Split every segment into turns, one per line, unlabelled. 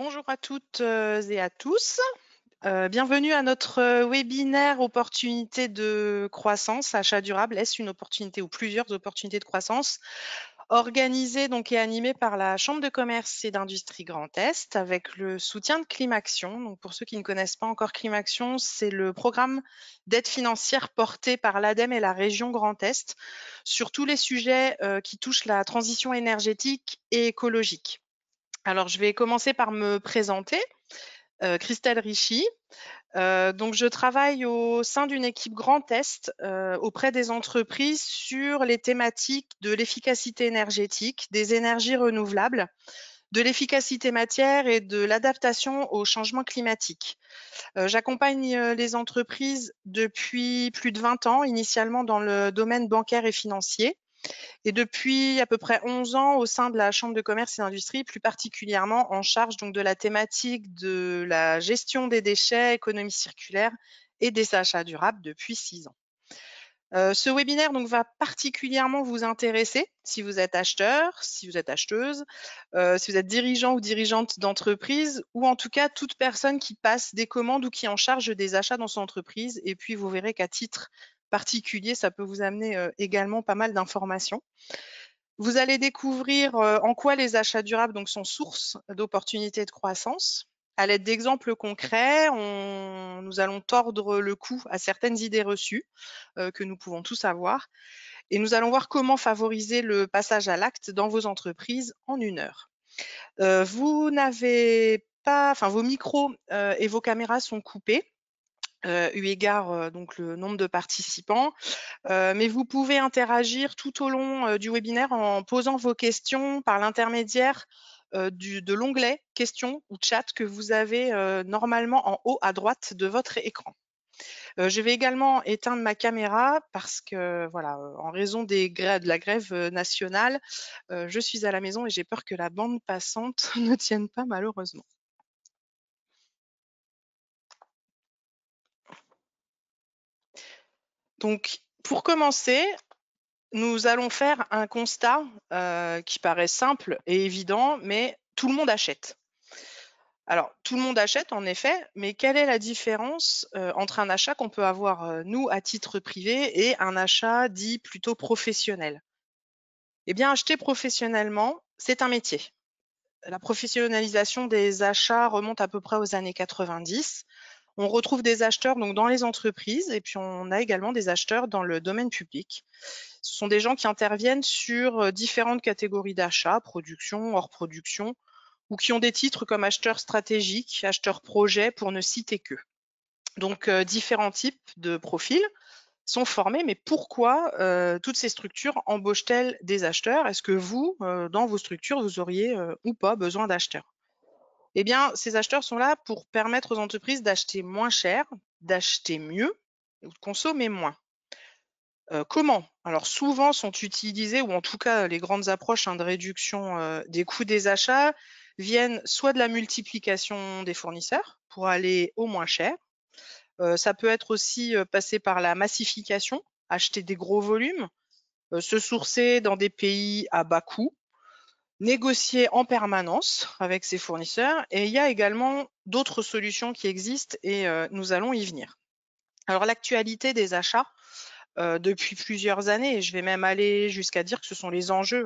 Bonjour à toutes et à tous. Bienvenue à notre webinaire opportunité de croissance, achat durable. Est-ce une opportunité ou plusieurs opportunités de croissance? Organisé donc et animé par la Chambre de commerce et d'industrie Grand Est avec le soutien de Climaction. Donc pour ceux qui ne connaissent pas encore Climaction, c'est le programme d'aide financière porté par l'ADEME et la région Grand Est sur tous les sujets qui touchent la transition énergétique et écologique. Alors, je vais commencer par me présenter. Christelle Richy. Donc, je travaille au sein d'une équipe Grand Est auprès des entreprises sur les thématiques de l'efficacité énergétique, des énergies renouvelables, de l'efficacité matière et de l'adaptation au changement climatique. J'accompagne les entreprises depuis plus de 20 ans, initialement dans le domaine bancaire et financier. Et depuis à peu près 11 ans au sein de la Chambre de commerce et d'industrie, plus particulièrement en charge donc de la thématique de la gestion des déchets, économie circulaire et des achats durables depuis 6 ans. Ce webinaire donc va particulièrement vous intéresser si vous êtes acheteur, si vous êtes acheteuse, si vous êtes dirigeant ou dirigeante d'entreprise ou en tout cas toute personne qui passe des commandes ou qui est en charge des achats dans son entreprise. Et puis vous verrez qu'à titre particulier, ça peut vous amener également pas mal d'informations. Vous allez découvrir en quoi les achats durables donc, sont source d'opportunités de croissance. À l'aide d'exemples concrets, nous allons tordre le cou à certaines idées reçues que nous pouvons tous avoir et nous allons voir comment favoriser le passage à l'acte dans vos entreprises en 1 heure. Vous n'avez pas, enfin vos micros et vos caméras sont coupés. Eu égard donc le nombre de participants. Mais vous pouvez interagir tout au long du webinaire en posant vos questions par l'intermédiaire de l'onglet questions ou chat que vous avez normalement en haut à droite de votre écran. Je vais également éteindre ma caméra parce que voilà, en raison de la grève nationale, je suis à la maison et j'ai peur que la bande passante ne tienne pas malheureusement. Donc, pour commencer, nous allons faire un constat qui paraît simple et évident, mais tout le monde achète. Alors, tout le monde achète en effet, mais quelle est la différence entre un achat qu'on peut avoir nous à titre privé et un achat dit plutôt professionnel? Eh bien, acheter professionnellement, c'est un métier. La professionnalisation des achats remonte à peu près aux années 90. On retrouve des acheteurs donc dans les entreprises et puis on a également des acheteurs dans le domaine public. Ce sont des gens qui interviennent sur différentes catégories d'achats, production, hors production, ou qui ont des titres comme acheteurs stratégiques, acheteurs projet, pour ne citer que. Donc, différents types de profils sont formés, mais pourquoi toutes ces structures embauchent-elles des acheteurs? Est-ce que vous, dans vos structures, vous auriez ou pas besoin d'acheteurs? Eh bien, ces acheteurs sont là pour permettre aux entreprises d'acheter moins cher, d'acheter mieux ou de consommer moins. Comment? Alors souvent sont utilisées ou en tout cas les grandes approches, de réduction, des coûts des achats viennent soit de la multiplication des fournisseurs pour aller au moins cher. Ça peut être aussi, passer par la massification, acheter des gros volumes, se sourcer dans des pays à bas coût, négocier en permanence avec ses fournisseurs et il y a également d'autres solutions qui existent et nous allons y venir. Alors l'actualité des achats, depuis plusieurs années et je vais même aller jusqu'à dire que ce sont les enjeux,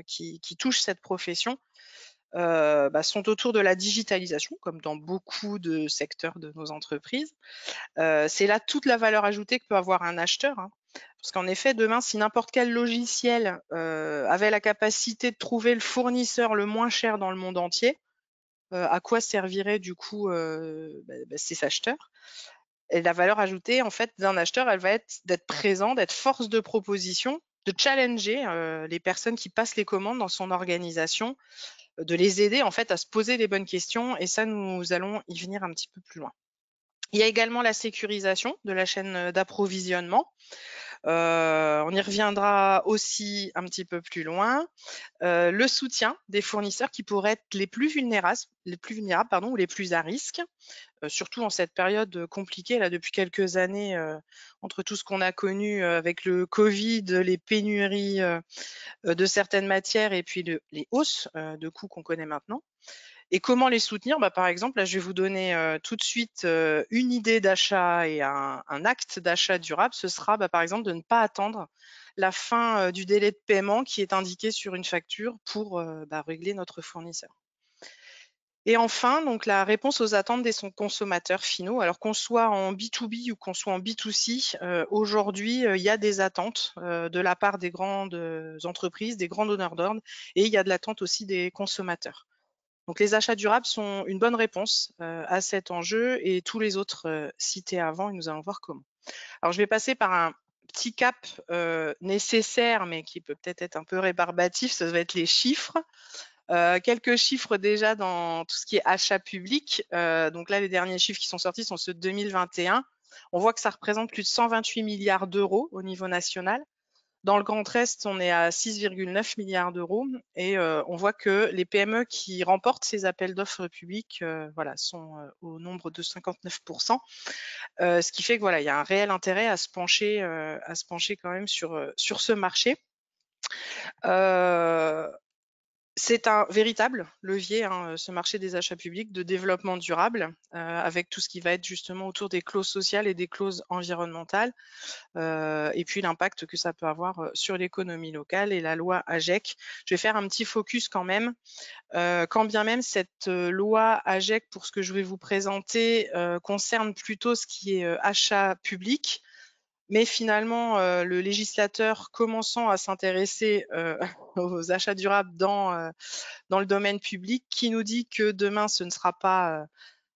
qui touchent cette profession, sont autour de la digitalisation comme dans beaucoup de secteurs de nos entreprises. C'est là toute la valeur ajoutée que peut avoir un acheteur, hein. Parce qu'en effet, demain, si n'importe quel logiciel, avait la capacité de trouver le fournisseur le moins cher dans le monde entier, à quoi serviraient du coup, ces acheteurs? Et la valeur ajoutée, en fait, d'un acheteur, elle va être d'être présent, d'être force de proposition, de challenger, les personnes qui passent les commandes dans son organisation, de les aider, en fait, à se poser les bonnes questions et ça, nous allons y venir un petit peu plus loin. Il y a également la sécurisation de la chaîne, d'approvisionnement. On y reviendra aussi un petit peu plus loin. Le soutien des fournisseurs qui pourraient être les plus vulnérables pardon, ou les plus à risque, surtout en cette période compliquée là depuis quelques années, entre tout ce qu'on a connu avec le Covid, les pénuries de certaines matières et puis les hausses de coûts qu'on connaît maintenant. Et comment les soutenir? Bah, par exemple, là, je vais vous donner tout de suite une idée d'achat et un acte d'achat durable. Ce sera, bah, par exemple, de ne pas attendre la fin du délai de paiement qui est indiqué sur une facture pour bah, régler notre fournisseur. Et enfin, donc la réponse aux attentes des consommateurs finaux. Alors qu'on soit en B2B ou qu'on soit en B2C, aujourd'hui, il y a des attentes de la part des grandes entreprises, des grands donneurs d'ordre, et il y a de l'attente aussi des consommateurs. Donc les achats durables sont une bonne réponse à cet enjeu et tous les autres cités avant, et nous allons voir comment. Alors je vais passer par un petit cap nécessaire, mais qui peut peut-être être un peu rébarbatif, ça va être les chiffres. Quelques chiffres déjà dans tout ce qui est achat public. Donc là, les derniers chiffres qui sont sortis sont ceux de 2021. On voit que ça représente plus de 128 milliards d'euros au niveau national. Dans le Grand Est, on est à 6,9 milliards d'euros et on voit que les PME qui remportent ces appels d'offres publics voilà, sont au nombre de 59%, ce qui fait que voilà, il y a un réel intérêt à se pencher quand même sur ce marché. C'est un véritable levier, hein, ce marché des achats publics de développement durable, avec tout ce qui va être justement autour des clauses sociales et des clauses environnementales, et puis l'impact que ça peut avoir sur l'économie locale et la loi AGEC. Je vais faire un petit focus quand même, quand bien même cette loi AGEC, pour ce que je vais vous présenter, concerne plutôt ce qui est achat public. Mais finalement, le législateur commençant à s'intéresser aux achats durables dans le domaine public, qui nous dit que demain ce ne sera pas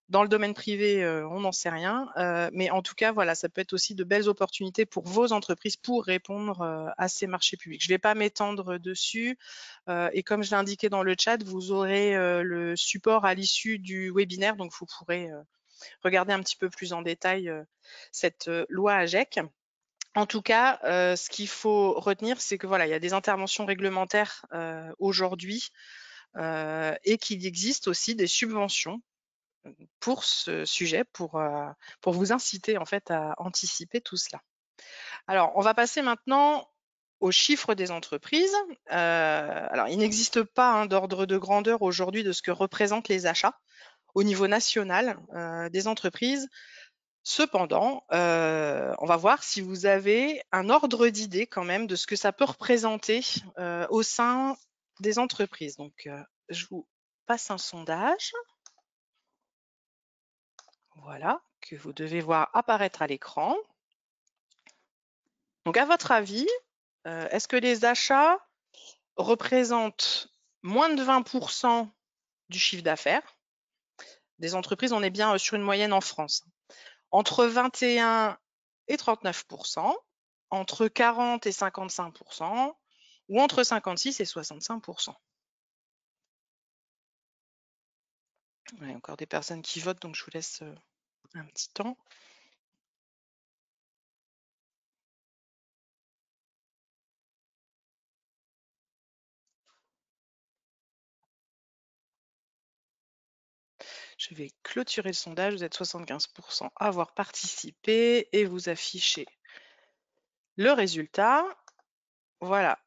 dans le domaine privé, on n'en sait rien. Mais en tout cas, voilà, ça peut être aussi de belles opportunités pour vos entreprises pour répondre à ces marchés publics. Je ne vais pas m'étendre dessus. Et comme je l'ai indiqué dans le chat, vous aurez le support à l'issue du webinaire, donc vous pourrez regarder un petit peu plus en détail cette loi AGEC. En tout cas, ce qu'il faut retenir, c'est que voilà, il y a des interventions réglementaires aujourd'hui et qu'il existe aussi des subventions pour ce sujet, pour vous inciter en fait à anticiper tout cela. Alors, on va passer maintenant aux chiffres des entreprises. Alors, il n'existe pas d'ordre de grandeur aujourd'hui de ce que représentent les achats au niveau national des entreprises. Cependant, on va voir si vous avez un ordre d'idée quand même de ce que ça peut représenter au sein des entreprises. Donc, je vous passe un sondage. Voilà, que vous devez voir apparaître à l'écran. Donc, à votre avis, est-ce que les achats représentent moins de 20% du chiffre d'affaires des entreprises? On est bien sur une moyenne en France. Entre 21 et 39%, entre 40 et 55%, ou entre 56 et 65%. Il y a encore des personnes qui votent, donc je vous laisse un petit temps. Je vais clôturer le sondage. Vous êtes 75% à avoir participé et vous affichez le résultat. Voilà.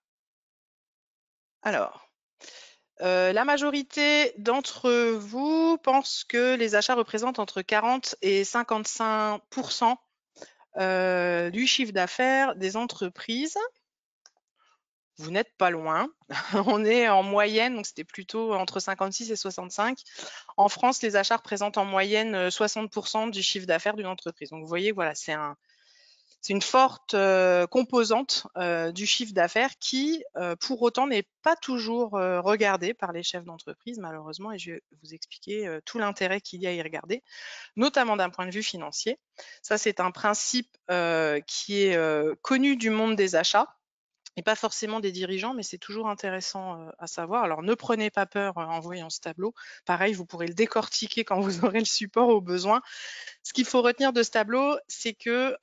Alors, la majorité d'entre vous pense que les achats représentent entre 40 et 55% du chiffre d'affaires des entreprises. Vous n'êtes pas loin. On est en moyenne, donc c'était plutôt entre 56 et 65. En France, les achats représentent en moyenne 60% du chiffre d'affaires d'une entreprise. Donc vous voyez, voilà, c'est une forte composante du chiffre d'affaires qui, pour autant, n'est pas toujours regardée par les chefs d'entreprise, malheureusement, et je vais vous expliquer tout l'intérêt qu'il y a à y regarder, notamment d'un point de vue financier. Ça, c'est un principe qui est connu du monde des achats et pas forcément des dirigeants, mais c'est toujours intéressant à savoir. Alors, ne prenez pas peur en voyant ce tableau. Pareil, vous pourrez le décortiquer quand vous aurez le support au besoin. Ce qu'il faut retenir de ce tableau, c'est que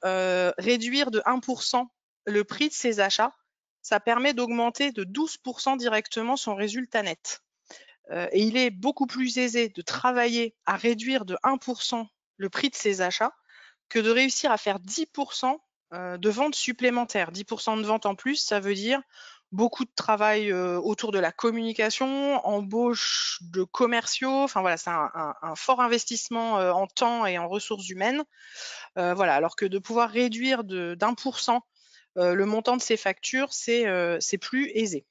réduire de 1% le prix de ses achats, ça permet d'augmenter de 12% directement son résultat net. Et il est beaucoup plus aisé de travailler à réduire de 1% le prix de ses achats que de réussir à faire 10% de ventes supplémentaires. 10% de ventes en plus, ça veut dire beaucoup de travail autour de la communication, embauche de commerciaux. Enfin voilà, c'est un fort investissement en temps et en ressources humaines. Voilà, alors que de pouvoir réduire d'1% le montant de ses factures, c'est plus aisé.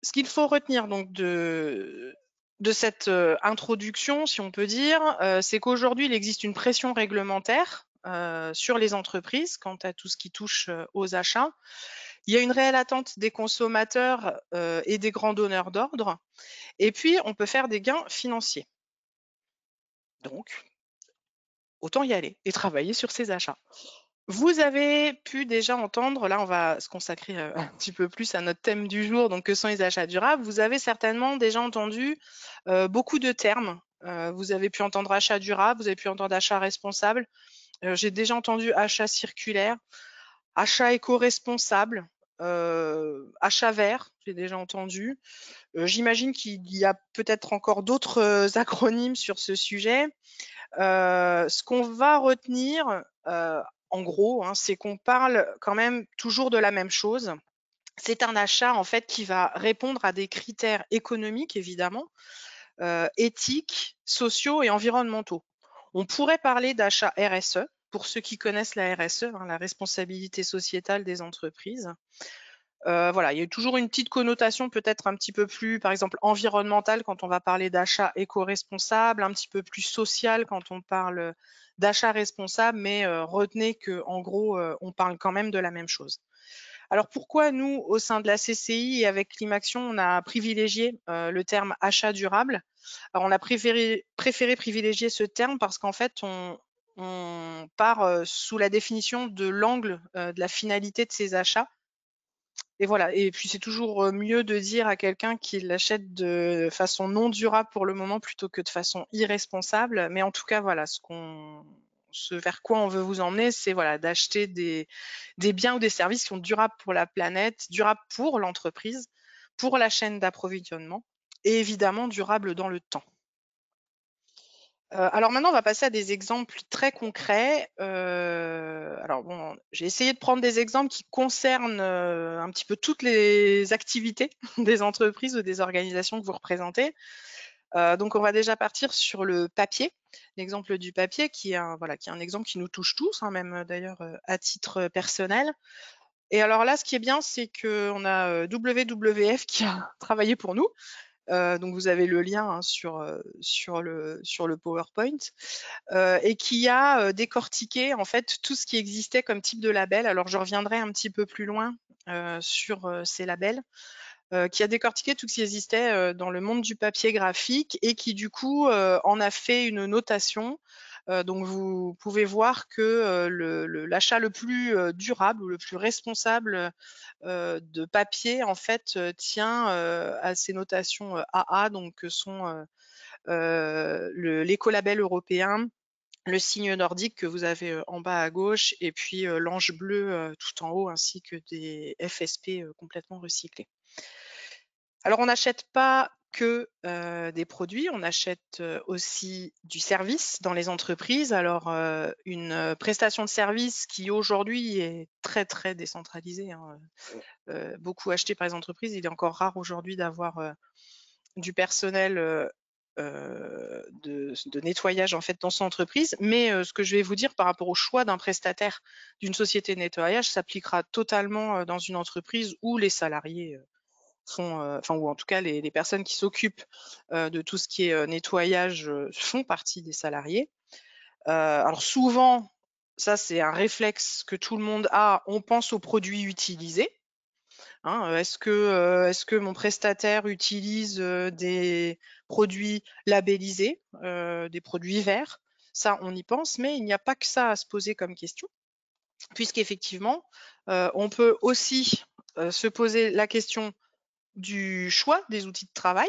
Ce qu'il faut retenir donc de cette introduction, si on peut dire, c'est qu'aujourd'hui, il existe une pression réglementaire sur les entreprises quant à tout ce qui touche aux achats. Il y a une réelle attente des consommateurs et des grands donneurs d'ordre. Et puis, on peut faire des gains financiers. Donc, autant y aller et travailler sur ses achats. Vous avez pu déjà entendre, là on va se consacrer un petit peu plus à notre thème du jour, donc que sont les achats durables. Vous avez certainement déjà entendu beaucoup de termes. Vous avez pu entendre achat durable, vous avez pu entendre achat responsable. J'ai déjà entendu achat circulaire, achat éco-responsable, achat vert, j'ai déjà entendu. J'imagine qu'il y a peut-être encore d'autres acronymes sur ce sujet. Ce qu'on va retenir, en gros, hein, c'est qu'on parle quand même toujours de la même chose. C'est un achat en fait qui va répondre à des critères économiques évidemment, éthiques, sociaux et environnementaux. On pourrait parler d'achat RSE, pour ceux qui connaissent la RSE, hein, la responsabilité sociétale des entreprises. Voilà, il y a toujours une petite connotation peut-être un petit peu plus, par exemple, environnementale quand on va parler d'achat éco-responsable, un petit peu plus social quand on parle d'achat responsable, mais retenez que en gros, on parle quand même de la même chose. Alors pourquoi nous, au sein de la CCI et avec Climaction, on a privilégié le terme achat durable? Alors on a préféré privilégier ce terme parce qu'en fait, on part sous la définition de l'angle de la finalité de ces achats. Et voilà, et puis c'est toujours mieux de dire à quelqu'un qu'il l'achète de façon non durable pour le moment plutôt que de façon irresponsable. Mais en tout cas, voilà, ce vers quoi on veut vous emmener, c'est voilà, d'acheter des biens ou des services qui sont durables pour la planète, durables pour l'entreprise, pour la chaîne d'approvisionnement et évidemment durables dans le temps. Alors maintenant, on va passer à des exemples très concrets. Alors bon, j'ai essayé de prendre des exemples qui concernent un petit peu toutes les activités des entreprises ou des organisations que vous représentez. Donc on va déjà partir sur le papier, l'exemple du papier qui est voilà, qui est un exemple qui nous touche tous, hein, même d'ailleurs à titre personnel. Et alors là, ce qui est bien, c'est qu'on a WWF qui a travaillé pour nous. Donc vous avez le lien hein, sur le PowerPoint et qui a décortiqué en fait tout ce qui existait comme type de label. Alors je reviendrai un petit peu plus loin sur ces labels, qui a décortiqué tout ce qui existait dans le monde du papier graphique et qui du coup en a fait une notation. Donc vous pouvez voir que l'achat le plus durable ou le plus responsable de papier en fait tient à ces notations AA, donc que sont l'écolabel européen, le signe nordique que vous avez en bas à gauche et puis l'ange bleu tout en haut ainsi que des FSP complètement recyclés. Alors on n'achète pas que des produits, on achète aussi du service dans les entreprises. Alors une prestation de service qui aujourd'hui est très très décentralisée, hein, beaucoup achetée par les entreprises, il est encore rare aujourd'hui d'avoir du personnel de nettoyage en fait dans son entreprise. Mais ce que je vais vous dire par rapport au choix d'un prestataire d'une société de nettoyage s'appliquera totalement dans une entreprise où les salariés font, enfin ou en tout cas les personnes qui s'occupent de tout ce qui est nettoyage font partie des salariés. Alors souvent, ça c'est un réflexe que tout le monde a, on pense aux produits utilisés. Hein, est-ce que mon prestataire utilise des produits labellisés, des produits verts? Ça, on y pense, mais il n'y a pas que ça à se poser comme question, puisqu'effectivement, on peut aussi se poser la question du choix des outils de travail,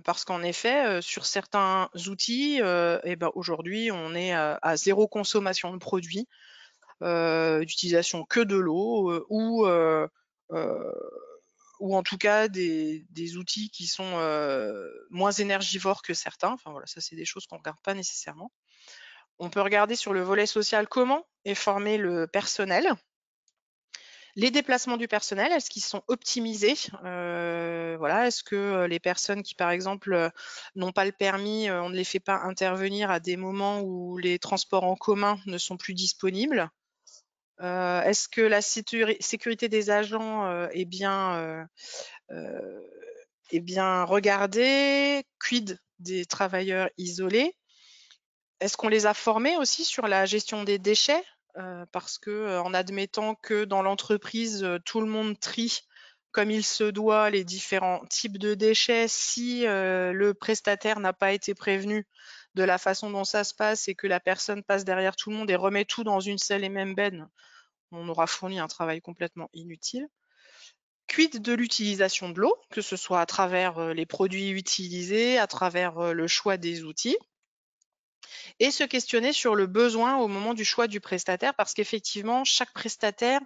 parce qu'en effet, sur certains outils, et ben, aujourd'hui, on est à 0 consommation de produits. d'utilisation que de l'eau ou en tout cas des outils qui sont moins énergivores que certains. Enfin voilà, ça c'est des choses qu'on ne regarde pas nécessairement. On peut regarder sur le volet social comment est formé le personnel. Les déplacements du personnel, est-ce qu'ils sont optimisés? Voilà, est-ce que les personnes qui, par exemple, n'ont pas le permis, on ne les fait pas intervenir à des moments où les transports en commun ne sont plus disponibles? Est-ce que la sécurité des agents est bien regardée? Quid des travailleurs isolés? Est-ce qu'on les a formés aussi sur la gestion des déchets? Parce que, en admettant que dans l'entreprise, tout le monde trie comme il se doit les différents types de déchets, si, le prestataire n'a pas été prévenu de la façon dont ça se passe et que la personne passe derrière tout le monde et remet tout dans une seule et même benne, on aura fourni un travail complètement inutile. Quid de l'utilisation de l'eau, que ce soit à travers, les produits utilisés, à travers, le choix des outils? Et se questionner sur le besoin au moment du choix du prestataire parce qu'effectivement, chaque prestataire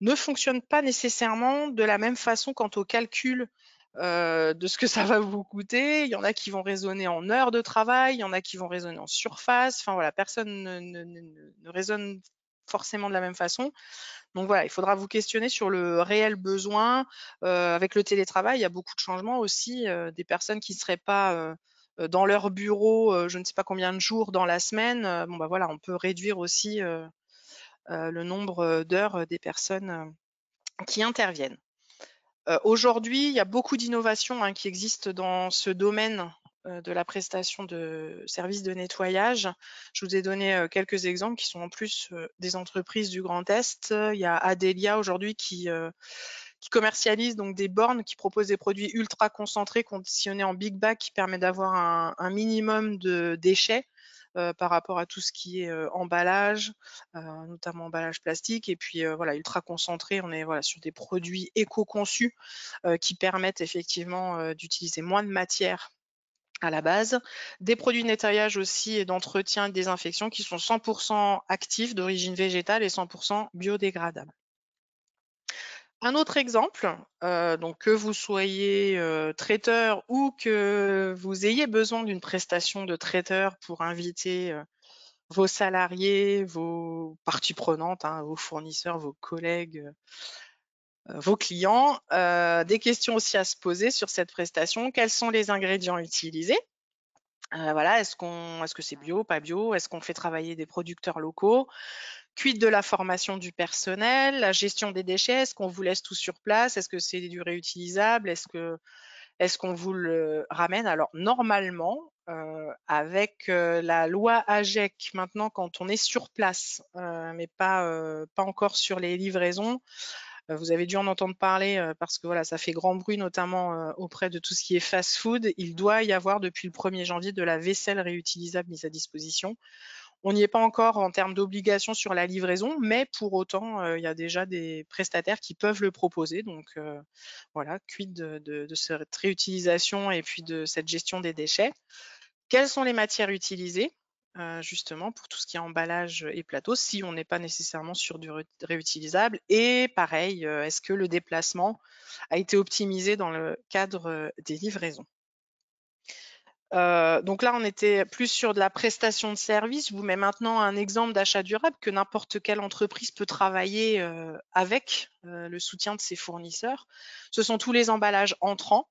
ne fonctionne pas nécessairement de la même façon quant au calcul de ce que ça va vous coûter. Il y en a qui vont raisonner en heures de travail, il y en a qui vont raisonner en surface. Enfin voilà, personne ne raisonne forcément de la même façon. Donc voilà, il faudra vous questionner sur le réel besoin. Avec le télétravail, il y a beaucoup de changements aussi, des personnes qui ne seraient pas dans leur bureau, je ne sais pas combien de jours dans la semaine. Bon bah voilà, on peut réduire aussi le nombre d'heures des personnes qui interviennent. Aujourd'hui, il y a beaucoup d'innovations hein, qui existent dans ce domaine de la prestation de services de nettoyage. Je vous ai donné quelques exemples qui sont en plus des entreprises du Grand Est. Il y a Adelia aujourd'hui qui commercialise donc des bornes qui proposent des produits ultra concentrés conditionnés en big bag qui permet d'avoir un minimum de déchets par rapport à tout ce qui est emballage, notamment emballage plastique. Et puis voilà, ultra concentré, on est voilà, sur des produits éco-conçus qui permettent effectivement d'utiliser moins de matière à la base. Des produits de nettoyage aussi et d'entretien et de désinfection qui sont 100% actifs, d'origine végétale et 100% biodégradables. Un autre exemple, donc que vous soyez traiteur ou que vous ayez besoin d'une prestation de traiteur pour inviter vos salariés, vos parties prenantes, hein, vos fournisseurs, vos collègues, vos clients, des questions aussi à se poser sur cette prestation. Quels sont les ingrédients utilisés? Voilà, est-ce que c'est bio, pas bio? Est-ce qu'on fait travailler des producteurs locaux? Quid de la formation du personnel, la gestion des déchets? Est-ce qu'on vous laisse tout sur place? Est-ce que c'est du réutilisable? Est-ce qu'on vous le ramène? Alors normalement, avec la loi AGEC, maintenant quand on est sur place, mais pas encore sur les livraisons, vous avez dû en entendre parler parce que voilà, ça fait grand bruit, notamment auprès de tout ce qui est fast-food. Il doit y avoir depuis le 1er janvier de la vaisselle réutilisable mise à disposition. On n'y est pas encore en termes d'obligation sur la livraison, mais pour autant, il y a déjà des prestataires qui peuvent le proposer. Donc voilà, quid de cette réutilisation et puis de cette gestion des déchets. Quelles sont les matières utilisées justement pour tout ce qui est emballage et plateau, si on n'est pas nécessairement sur du réutilisable? Et pareil, est-ce que le déplacement a été optimisé dans le cadre des livraisons? Donc là, on était plus sur de la prestation de service. Je vous mets maintenant un exemple d'achat durable que n'importe quelle entreprise peut travailler avec le soutien de ses fournisseurs. Ce sont tous les emballages entrants.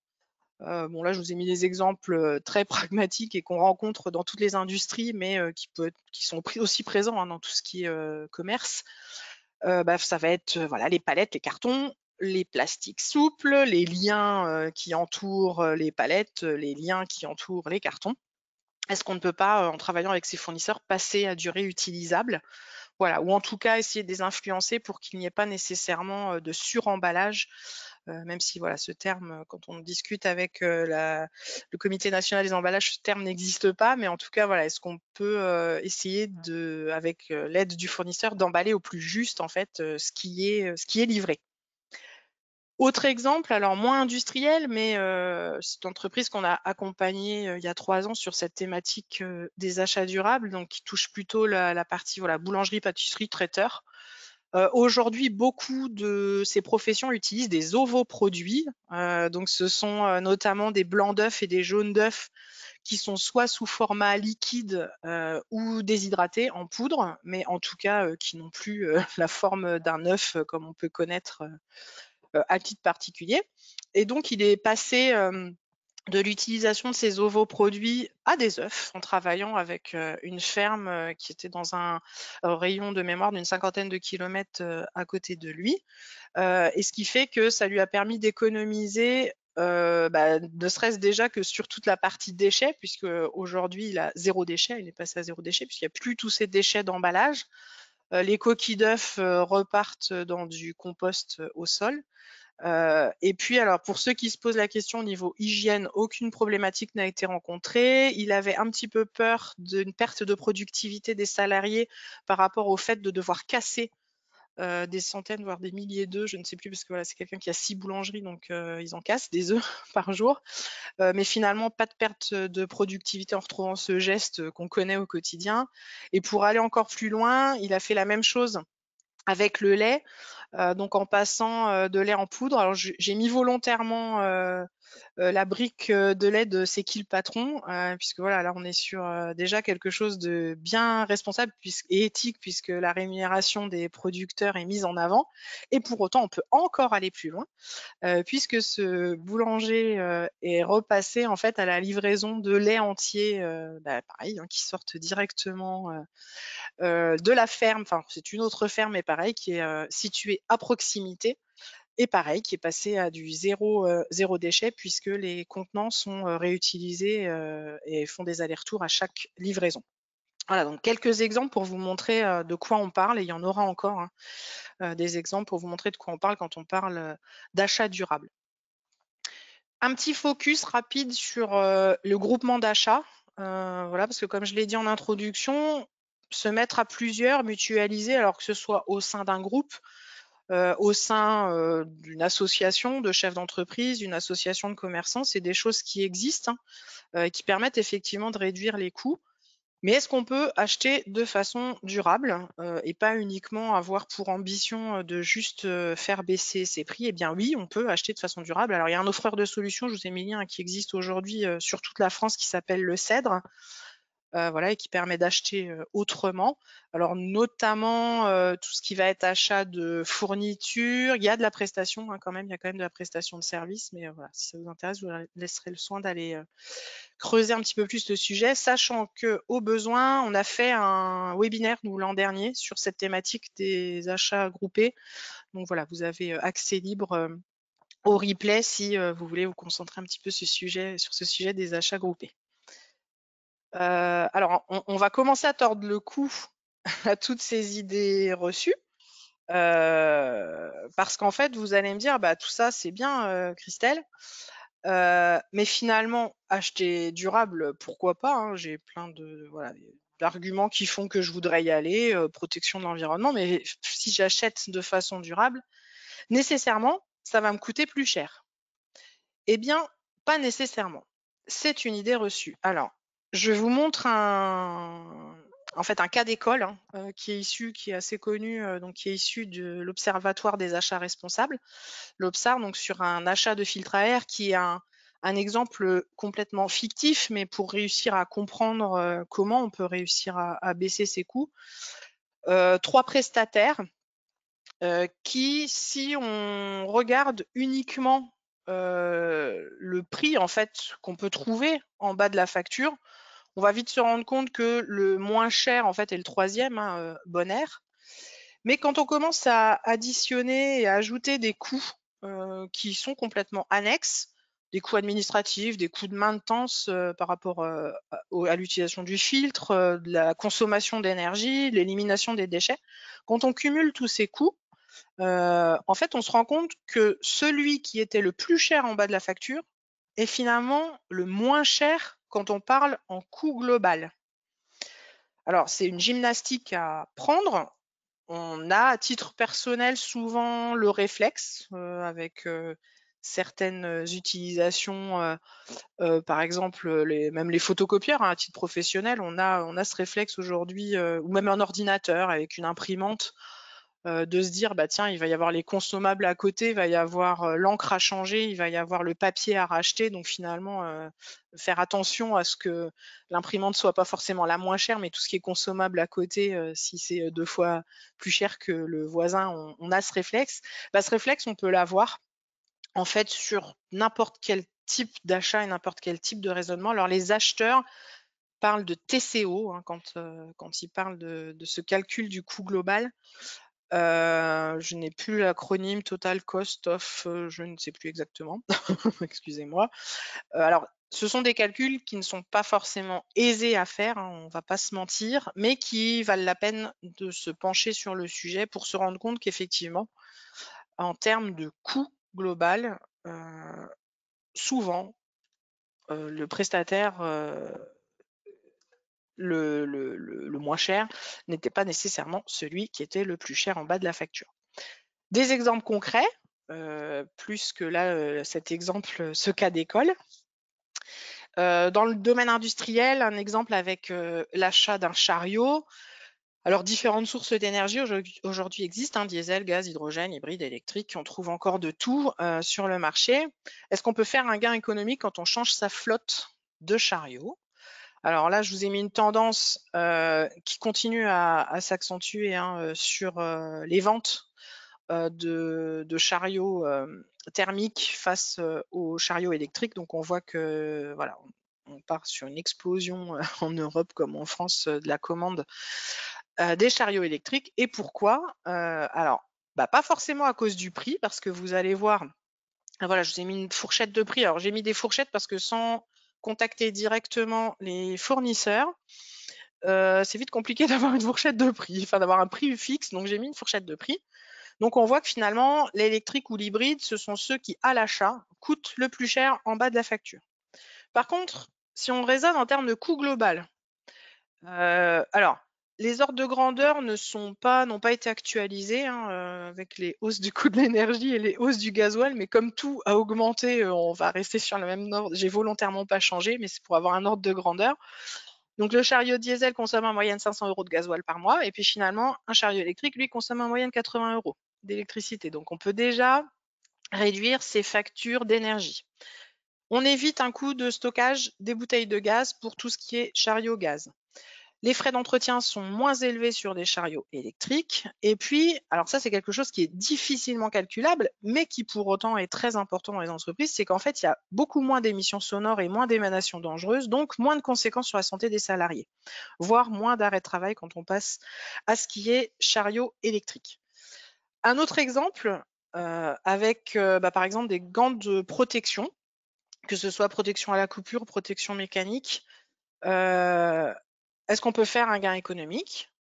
Bon là, je vous ai mis des exemples très pragmatiques et qu'on rencontre dans toutes les industries, mais qui sont aussi présents hein, dans tout ce qui est commerce. Ça va être voilà, les palettes, les cartons, les plastiques souples, les liens qui entourent les palettes, les liens qui entourent les cartons. Est-ce qu'on ne peut pas, en travaillant avec ses fournisseurs, passer à du réutilisable? Voilà, ou en tout cas essayer de les influencer pour qu'il n'y ait pas nécessairement de suremballage, même si voilà, ce terme, quand on discute avec le Comité national des emballages, ce terme n'existe pas, mais en tout cas, voilà, est-ce qu'on peut essayer de, avec l'aide du fournisseur, d'emballer au plus juste en fait ce qui est livré. Autre exemple, alors moins industriel, mais c'est une entreprise qu'on a accompagnée il y a 3 ans sur cette thématique des achats durables, donc qui touche plutôt la partie voilà, boulangerie, pâtisserie, traiteur. Aujourd'hui, beaucoup de ces professions utilisent des ovoproduits. Donc, ce sont notamment des blancs d'œufs et des jaunes d'œufs qui sont soit sous format liquide ou déshydratés en poudre, mais en tout cas qui n'ont plus la forme d'un œuf comme on peut connaître à titre particulier. Et donc, il est passé de l'utilisation de ces ovoproduits à des œufs en travaillant avec une ferme qui était dans un rayon de mémoire d'une 50aine de kilomètres à côté de lui. Et ce qui fait que ça lui a permis d'économiser ne serait-ce déjà que sur toute la partie déchets, puisque aujourd'hui il a zéro déchet, il est passé à zéro déchet, puisqu'il n'y a plus tous ces déchets d'emballage. Les coquilles d'œufs repartent dans du compost au sol. Et puis, alors, pour ceux qui se posent la question au niveau hygiène, aucune problématique n'a été rencontrée. Il avait un petit peu peur d'une perte de productivité des salariés par rapport au fait de devoir casser des centaines, voire des milliers d'œufs, je ne sais plus, parce que voilà, c'est quelqu'un qui a 6 boulangeries, donc ils en cassent des œufs par jour. Mais finalement, pas de perte de productivité en retrouvant ce geste qu'on connaît au quotidien. Et pour aller encore plus loin, il a fait la même chose avec le lait, donc en passant de lait en poudre. Alors j'ai mis volontairement la brique de lait de C'est qui le patron, puisque voilà, là on est sur déjà quelque chose de bien responsable et éthique, puisque la rémunération des producteurs est mise en avant. Et pour autant, on peut encore aller plus loin, puisque ce boulanger est repassé en fait à la livraison de lait entier, pareil, hein, qui sortent directement de la ferme. Enfin, c'est une autre ferme, mais pareil, qui est située à proximité. Et pareil, qui est passé à du zéro déchet, puisque les contenants sont réutilisés et font des allers-retours à chaque livraison. Voilà, donc quelques exemples pour vous montrer de quoi on parle, et il y en aura encore hein, des exemples pour vous montrer de quoi on parle quand on parle d'achat durable. Un petit focus rapide sur le groupement d'achat, voilà, parce que comme je l'ai dit en introduction, se mettre à plusieurs, mutualiser, alors que ce soit au sein d'un groupe, au sein d'une association de chefs d'entreprise, d'une association de commerçants, c'est des choses qui existent, hein, qui permettent effectivement de réduire les coûts. Mais est-ce qu'on peut acheter de façon durable et pas uniquement avoir pour ambition de juste faire baisser ses prix? Eh bien oui, on peut acheter de façon durable. Alors il y a un offreur de solutions, je vous ai mis le lien, qui existe aujourd'hui sur toute la France, qui s'appelle Le Cèdre, voilà, et qui permet d'acheter autrement. Alors notamment tout ce qui va être achat de fournitures, il y a de la prestation quand même, il y a quand même de la prestation de service, mais voilà, si ça vous intéresse, je vous laisserai le soin d'aller creuser un petit peu plus le sujet, sachant que au besoin, on a fait un webinaire nous l'an dernier sur cette thématique des achats groupés. Donc voilà, vous avez accès libre au replay si vous voulez vous concentrer un petit peu sur ce sujet des achats groupés. Alors, on va commencer à tordre le cou à toutes ces idées reçues. Parce qu'en fait, vous allez me dire, bah, tout ça, c'est bien, Christelle. Mais finalement, acheter durable, pourquoi pas, hein, j'ai plein de voilà, d'arguments qui font que je voudrais y aller, protection de l'environnement, mais si j'achète de façon durable, nécessairement, ça va me coûter plus cher. Eh bien, pas nécessairement. C'est une idée reçue. Alors, je vous montre en fait, un cas d'école hein, qui est assez connu, donc qui est issu de l'Observatoire des achats responsables, l'Obsar, donc sur un achat de filtre à air qui est un exemple complètement fictif, mais pour réussir à comprendre comment on peut réussir à baisser ses coûts. 3 prestataires qui, si on regarde uniquement le prix en fait qu'on peut trouver en bas de la facture, on va vite se rendre compte que le moins cher en fait est le troisième, hein, Bonaire. Mais quand on commence à additionner et à ajouter des coûts qui sont complètement annexes, des coûts administratifs, des coûts de maintenance par rapport à l'utilisation du filtre, de la consommation d'énergie, l'élimination des déchets, quand on cumule tous ces coûts, en fait, on se rend compte que celui qui était le plus cher en bas de la facture est finalement le moins cher quand on parle en coût global. Alors, c'est une gymnastique à prendre, on a à titre personnel souvent le réflexe avec certaines utilisations, par exemple même les photocopieurs, hein, à titre professionnel, on a ce réflexe aujourd'hui, ou même un ordinateur avec une imprimante, de se dire bah tiens, il va y avoir les consommables à côté, il va y avoir l'encre à changer, il va y avoir le papier à racheter, donc finalement faire attention à ce que l'imprimante soit pas forcément la moins chère, mais tout ce qui est consommable à côté, si c'est 2 fois plus cher que le voisin, on a ce réflexe. Bah, ce réflexe, on peut l'avoir en fait sur n'importe quel type d'achat et n'importe quel type de raisonnement. Alors les acheteurs parlent de TCO hein, quand ils parlent de ce calcul du coût global. Je n'ai plus l'acronyme Total Cost of, je ne sais plus exactement, excusez-moi. Alors, ce sont des calculs qui ne sont pas forcément aisés à faire, hein, on va pas se mentir, mais qui valent la peine de se pencher sur le sujet pour se rendre compte qu'effectivement, en termes de coût global, souvent, le prestataire, le moins cher n'était pas nécessairement celui qui était le plus cher en bas de la facture. Des exemples concrets, plus que là, cet exemple, ce cas d'école. Dans le domaine industriel, un exemple avec l'achat d'un chariot. Alors, différentes sources d'énergie aujourd'hui existent, hein, diesel, gaz, hydrogène, hybride, électrique. On trouve encore de tout sur le marché. Est-ce qu'on peut faire un gain économique quand on change sa flotte de chariots? Alors là, je vous ai mis une tendance qui continue à s'accentuer hein, sur les ventes de chariots thermiques face aux chariots électriques. Donc on voit que voilà, on part sur une explosion en Europe comme en France de la commande des chariots électriques. Et pourquoi Alors, bah, pas forcément à cause du prix, parce que vous allez voir, voilà, je vous ai mis une fourchette de prix. Alors j'ai mis des fourchettes parce que sans contacter directement les fournisseurs, c'est vite compliqué d'avoir une fourchette de prix, enfin d'avoir un prix fixe. Donc j'ai mis une fourchette de prix. Donc on voit que finalement, l'électrique ou l'hybride, ce sont ceux qui, à l'achat, coûtent le plus cher en bas de la facture. Par contre, si on raisonne en termes de coût global, alors, les ordres de grandeur n'ont pas été actualisés hein, avec les hausses du coût de l'énergie et les hausses du gasoil, mais comme tout a augmenté, on va rester sur le même ordre. J'ai volontairement pas changé, mais c'est pour avoir un ordre de grandeur. Donc le chariot diesel consomme en moyenne 500 € de gasoil par mois, et puis finalement, un chariot électrique, lui, consomme en moyenne 80 € d'électricité. Donc on peut déjà réduire ses factures d'énergie. On évite un coût de stockage des bouteilles de gaz pour tout ce qui est chariot gaz. Les frais d'entretien sont moins élevés sur des chariots électriques. Et puis, alors ça, c'est quelque chose qui est difficilement calculable, mais qui pour autant est très important dans les entreprises, c'est qu'en fait, il y a beaucoup moins d'émissions sonores et moins d'émanations dangereuses, donc moins de conséquences sur la santé des salariés, voire moins d'arrêts de travail quand on passe à ce qui est chariot électrique. Un autre exemple, avec par exemple des gants de protection, que ce soit protection à la coupure, protection mécanique. Est-ce qu'on peut faire un gain économique?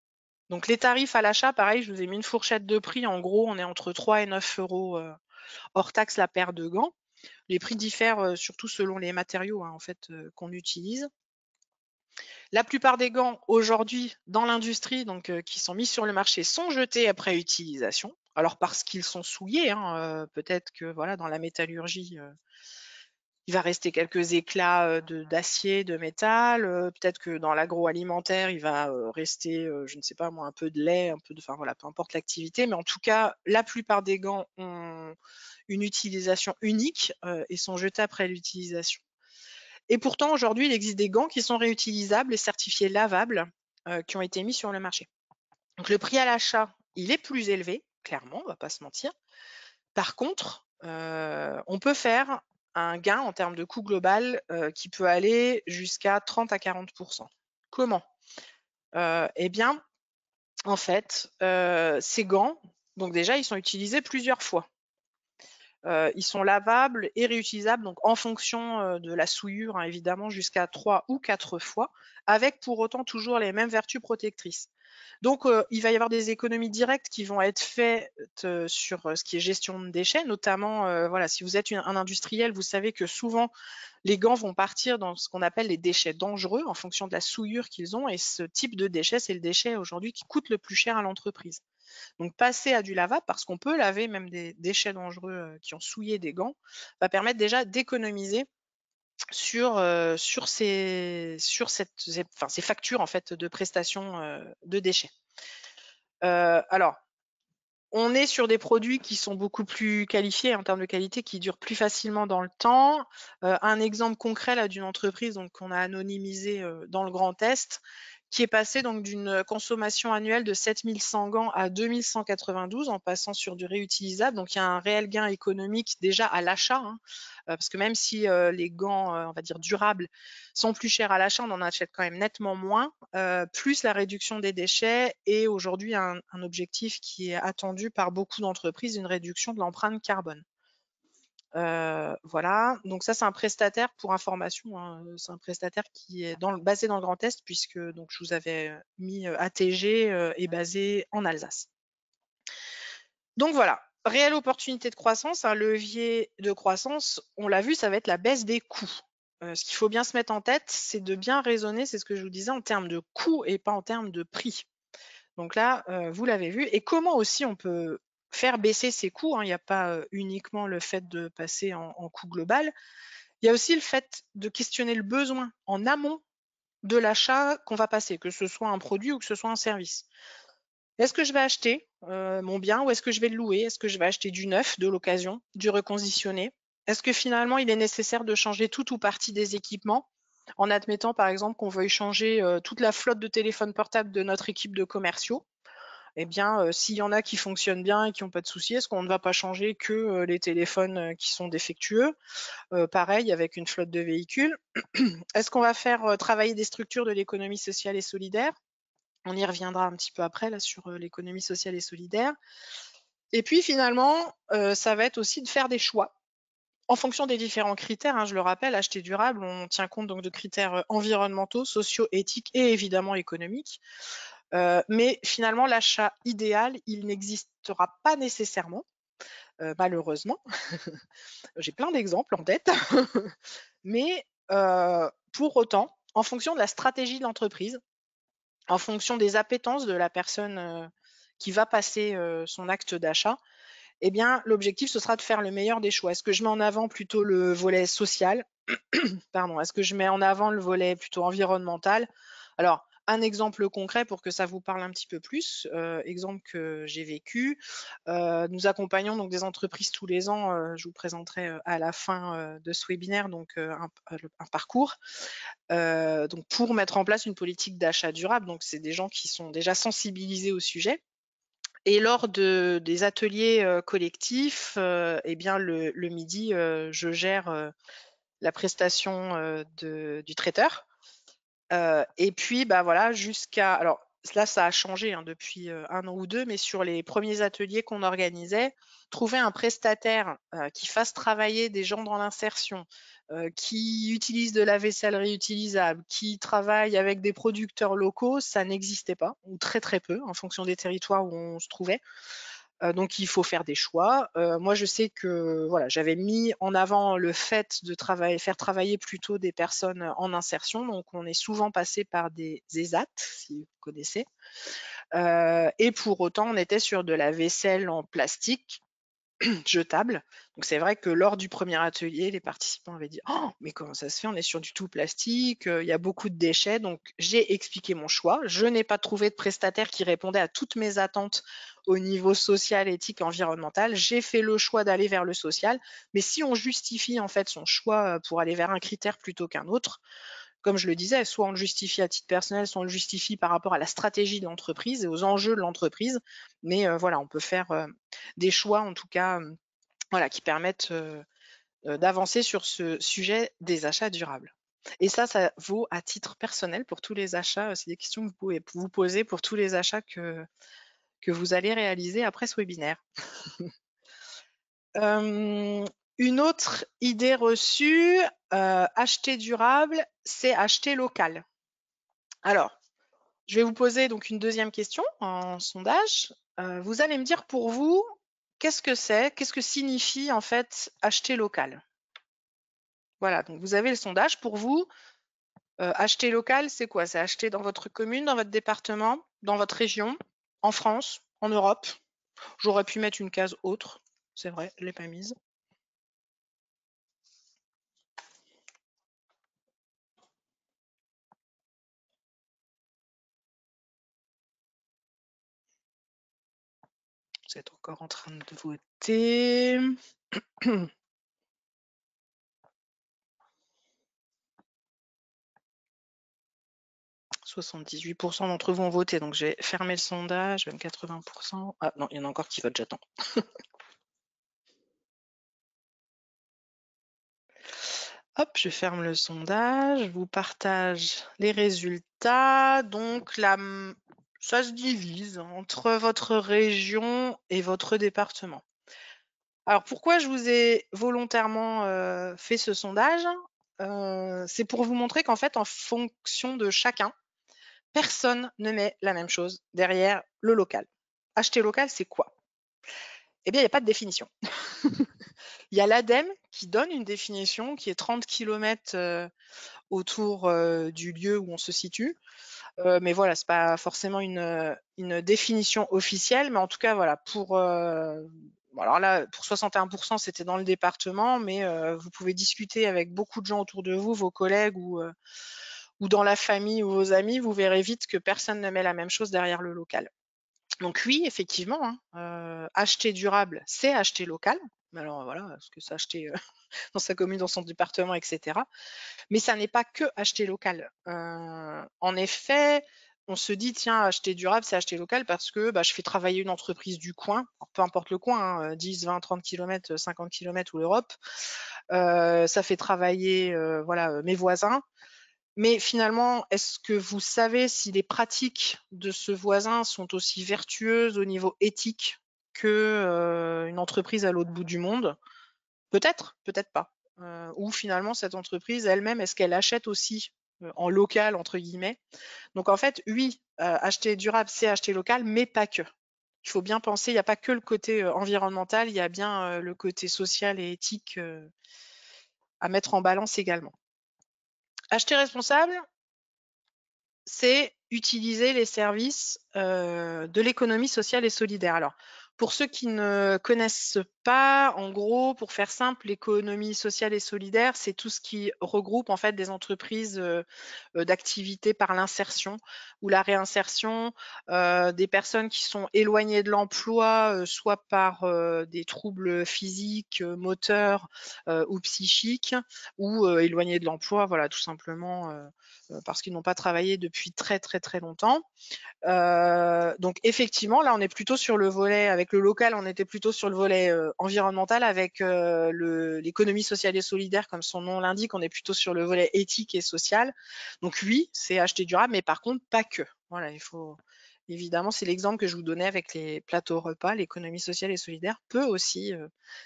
Donc les tarifs à l'achat, pareil, je vous ai mis une fourchette de prix. En gros, on est entre 3 et 9 € hors taxe la paire de gants. Les prix diffèrent surtout selon les matériaux hein, en fait, qu'on utilise. La plupart des gants aujourd'hui dans l'industrie, donc qui sont mis sur le marché, sont jetés après utilisation. Alors parce qu'ils sont souillés, hein, peut-être que voilà dans la métallurgie, il va rester quelques éclats d'acier, de métal. Peut-être que dans l'agroalimentaire, il va rester, je ne sais pas moi, un peu de lait, un peu de, enfin voilà, peu importe l'activité. Mais en tout cas, la plupart des gants ont une utilisation unique et sont jetés après l'utilisation. Et pourtant, aujourd'hui, il existe des gants qui sont réutilisables et certifiés lavables qui ont été mis sur le marché. Donc le prix à l'achat, il est plus élevé, clairement, on va pas se mentir. Par contre, on peut faire un gain en termes de coût global qui peut aller jusqu'à 30 à 40 %. Comment? Eh bien, en fait, ces gants, donc déjà, ils sont utilisés plusieurs fois. Ils sont lavables et réutilisables, donc en fonction de la souillure, hein, évidemment, jusqu'à 3 ou 4 fois, avec pour autant toujours les mêmes vertus protectrices. Donc, il va y avoir des économies directes qui vont être faites sur ce qui est gestion de déchets, notamment, voilà, si vous êtes un industriel, vous savez que souvent les gants vont partir dans ce qu'on appelle les déchets dangereux en fonction de la souillure qu'ils ont, et ce type de déchet, c'est le déchet aujourd'hui qui coûte le plus cher à l'entreprise. Donc passer à du lavable, parce qu'on peut laver même des déchets dangereux qui ont souillé des gants, va permettre déjà d'économiser sur ces factures en fait de prestations de déchets. Alors, on est sur des produits qui sont beaucoup plus qualifiés en termes de qualité, qui durent plus facilement dans le temps. Un exemple concret là d'une entreprise donc qu'on a anonymisé dans le Grand Est, qui est passé donc d'une consommation annuelle de 7100 gants à 2192 en passant sur du réutilisable. Donc il y a un réel gain économique déjà à l'achat, hein, parce que même si les gants, on va dire durables, sont plus chers à l'achat, on en achète quand même nettement moins, plus la réduction des déchets est aujourd'hui un objectif qui est attendu par beaucoup d'entreprises, une réduction de l'empreinte carbone. Voilà, donc ça c'est un prestataire pour information, hein, c'est un prestataire qui est basé dans le Grand Est puisque donc je vous avais mis ATG est basé en Alsace. Donc voilà, réelle opportunité de croissance, un levier de croissance, on l'a vu, ça va être la baisse des coûts. Ce qu'il faut bien se mettre en tête, c'est de bien raisonner, c'est ce que je vous disais, en termes de coûts et pas en termes de prix. Donc là, vous l'avez vu. Et comment aussi on peut faire baisser ces coûts, hein. Il n'y a pas uniquement le fait de passer en coût global. Il y a aussi le fait de questionner le besoin en amont de l'achat qu'on va passer, que ce soit un produit ou que ce soit un service. Est-ce que je vais acheter mon bien ou est-ce que je vais le louer? Est-ce que je vais acheter du neuf, de l'occasion, du reconditionné? Est-ce que finalement il est nécessaire de changer tout ou partie des équipements en admettant par exemple qu'on veuille changer toute la flotte de téléphones portables de notre équipe de commerciaux? Eh bien, s'il y en a qui fonctionnent bien et qui n'ont pas de soucis, est-ce qu'on ne va pas changer que les téléphones qui sont défectueux? Pareil avec une flotte de véhicules. Est-ce qu'on va faire travailler des structures de l'économie sociale et solidaire? On y reviendra un petit peu après là sur l'économie sociale et solidaire. Et puis finalement, ça va être aussi de faire des choix en fonction des différents critères, hein. Je le rappelle, acheter durable, on tient compte donc de critères environnementaux, sociaux, éthiques et évidemment économiques. Mais finalement, l'achat idéal, il n'existera pas nécessairement, malheureusement. J'ai plein d'exemples en tête. Mais pour autant, en fonction de la stratégie de l'entreprise, en fonction des appétences de la personne qui va passer son acte d'achat, eh bien, l'objectif, ce sera de faire le meilleur des choix. Est-ce que je mets en avant plutôt le volet social? Pardon, est-ce que je mets en avant le volet plutôt environnemental? Alors, un exemple concret pour que ça vous parle un petit peu plus, exemple que j'ai vécu. Nous accompagnons donc des entreprises tous les ans, je vous présenterai à la fin de ce webinaire donc un parcours donc pour mettre en place une politique d'achat durable. Donc c'est des gens qui sont déjà sensibilisés au sujet. Et lors des ateliers collectifs, eh bien le midi, je gère la prestation du traiteur. Et puis, bah voilà, jusqu'à. Alors là, ça a changé hein, depuis 1 an ou 2, mais sur les premiers ateliers qu'on organisait, trouver un prestataire qui fasse travailler des gens dans l'insertion, qui utilise de la vaisselle réutilisable, qui travaille avec des producteurs locaux, ça n'existait pas, ou très très peu, en fonction des territoires où on se trouvait. Donc il faut faire des choix. Moi, je sais que voilà, j'avais mis en avant le fait de faire travailler plutôt des personnes en insertion. Donc on est souvent passé par des ESAT, si vous connaissez. Et pour autant, on était sur de la vaisselle en plastique jetable. Donc c'est vrai que lors du premier atelier, les participants avaient dit: «Oh, mais comment ça se fait? On est sur du tout plastique, il y a beaucoup de déchets». Donc j'ai expliqué mon choix. Je n'ai pas trouvé de prestataire qui répondait à toutes mes attentes au niveau social, éthique, environnemental. J'ai fait le choix d'aller vers le social. Mais si on justifie en fait son choix, pour aller vers un critère plutôt qu'un autre, comme je le disais, soit on le justifie à titre personnel, soit on le justifie par rapport à la stratégie de l'entreprise et aux enjeux de l'entreprise. Mais voilà, on peut faire des choix en tout cas voilà, qui permettent d'avancer sur ce sujet des achats durables. Et ça vaut à titre personnel pour tous les achats. C'est des questions que vous pouvez vous poser pour tous les achats que vous allez réaliser après ce webinaire. Une autre idée reçue, acheter durable, c'est acheter local. Alors, je vais vous poser donc une deuxième question en sondage. Vous allez me dire pour vous, qu'est-ce que c'est? Qu'est-ce que signifie en fait acheter local? Voilà, donc vous avez le sondage. Pour vous, acheter local, c'est quoi? C'est acheter dans votre commune, dans votre département, dans votre région, en France, en Europe. J'aurais pu mettre une case autre, c'est vrai, je l'ai pas mise. Vous êtes encore en train de voter. 78% d'entre vous ont voté, donc j'ai fermé le sondage, même 80%. Ah non, il y en a encore qui votent, j'attends. Hop, je ferme le sondage, je vous partage les résultats. Donc là, ça se divise entre votre région et votre département. Alors pourquoi je vous ai volontairement fait ce sondage? C'est pour vous montrer qu'en fait, en fonction de chacun, personne ne met la même chose derrière le local. Acheter local, c'est quoi? Eh bien, il n'y a pas de définition. Il y a l'ADEME qui donne une définition qui est 30 km autour du lieu où on se situe. Mais voilà, c'est pas forcément une définition officielle, mais en tout cas, voilà, alors là, pour 61%, c'était dans le département, mais vous pouvez discuter avec beaucoup de gens autour de vous, vos collègues ou dans la famille ou vos amis, vous verrez vite que personne ne met la même chose derrière le local. Donc oui, effectivement, hein, acheter durable, c'est acheter local. Mais alors voilà, ce que c'est acheter dans sa commune, dans son département, etc. Mais ça n'est pas que acheter local. En effet, on se dit, tiens, acheter durable, c'est acheter local parce que je fais travailler une entreprise du coin, peu importe le coin, 10, 20, 30 km, 50 km ou l'Europe. Ça fait travailler voilà, mes voisins. Mais finalement, est-ce que vous savez si les pratiques de ce voisin sont aussi vertueuses au niveau éthique que une entreprise à l'autre bout du monde? Peut-être, peut-être pas. Ou finalement, cette entreprise elle-même, est-ce qu'elle achète aussi en local, entre guillemets? Donc en fait, oui, acheter durable, c'est acheter local, mais pas que. Il faut bien penser, il n'y a pas que le côté environnemental, il y a bien le côté social et éthique à mettre en balance également. Acheter responsable, c'est utiliser les services de l'économie sociale et solidaire. Alors, pour ceux qui ne connaissent pas, en gros, pour faire simple, l'économie sociale et solidaire, c'est tout ce qui regroupe en fait des entreprises d'activité par l'insertion ou la réinsertion des personnes qui sont éloignées de l'emploi, soit par des troubles physiques, moteurs ou psychiques, ou éloignées de l'emploi, voilà, tout simplement parce qu'ils n'ont pas travaillé depuis très très très longtemps. Donc effectivement, là, on est plutôt sur le volet, avec le local, on était plutôt sur le volet environnemental, avec l'économie sociale et solidaire, comme son nom l'indique, on est plutôt sur le volet éthique et social. Donc oui, c'est acheter durable, mais par contre, pas que. Voilà, il faut... Évidemment, c'est l'exemple que je vous donnais avec les plateaux repas. L'économie sociale et solidaire peut aussi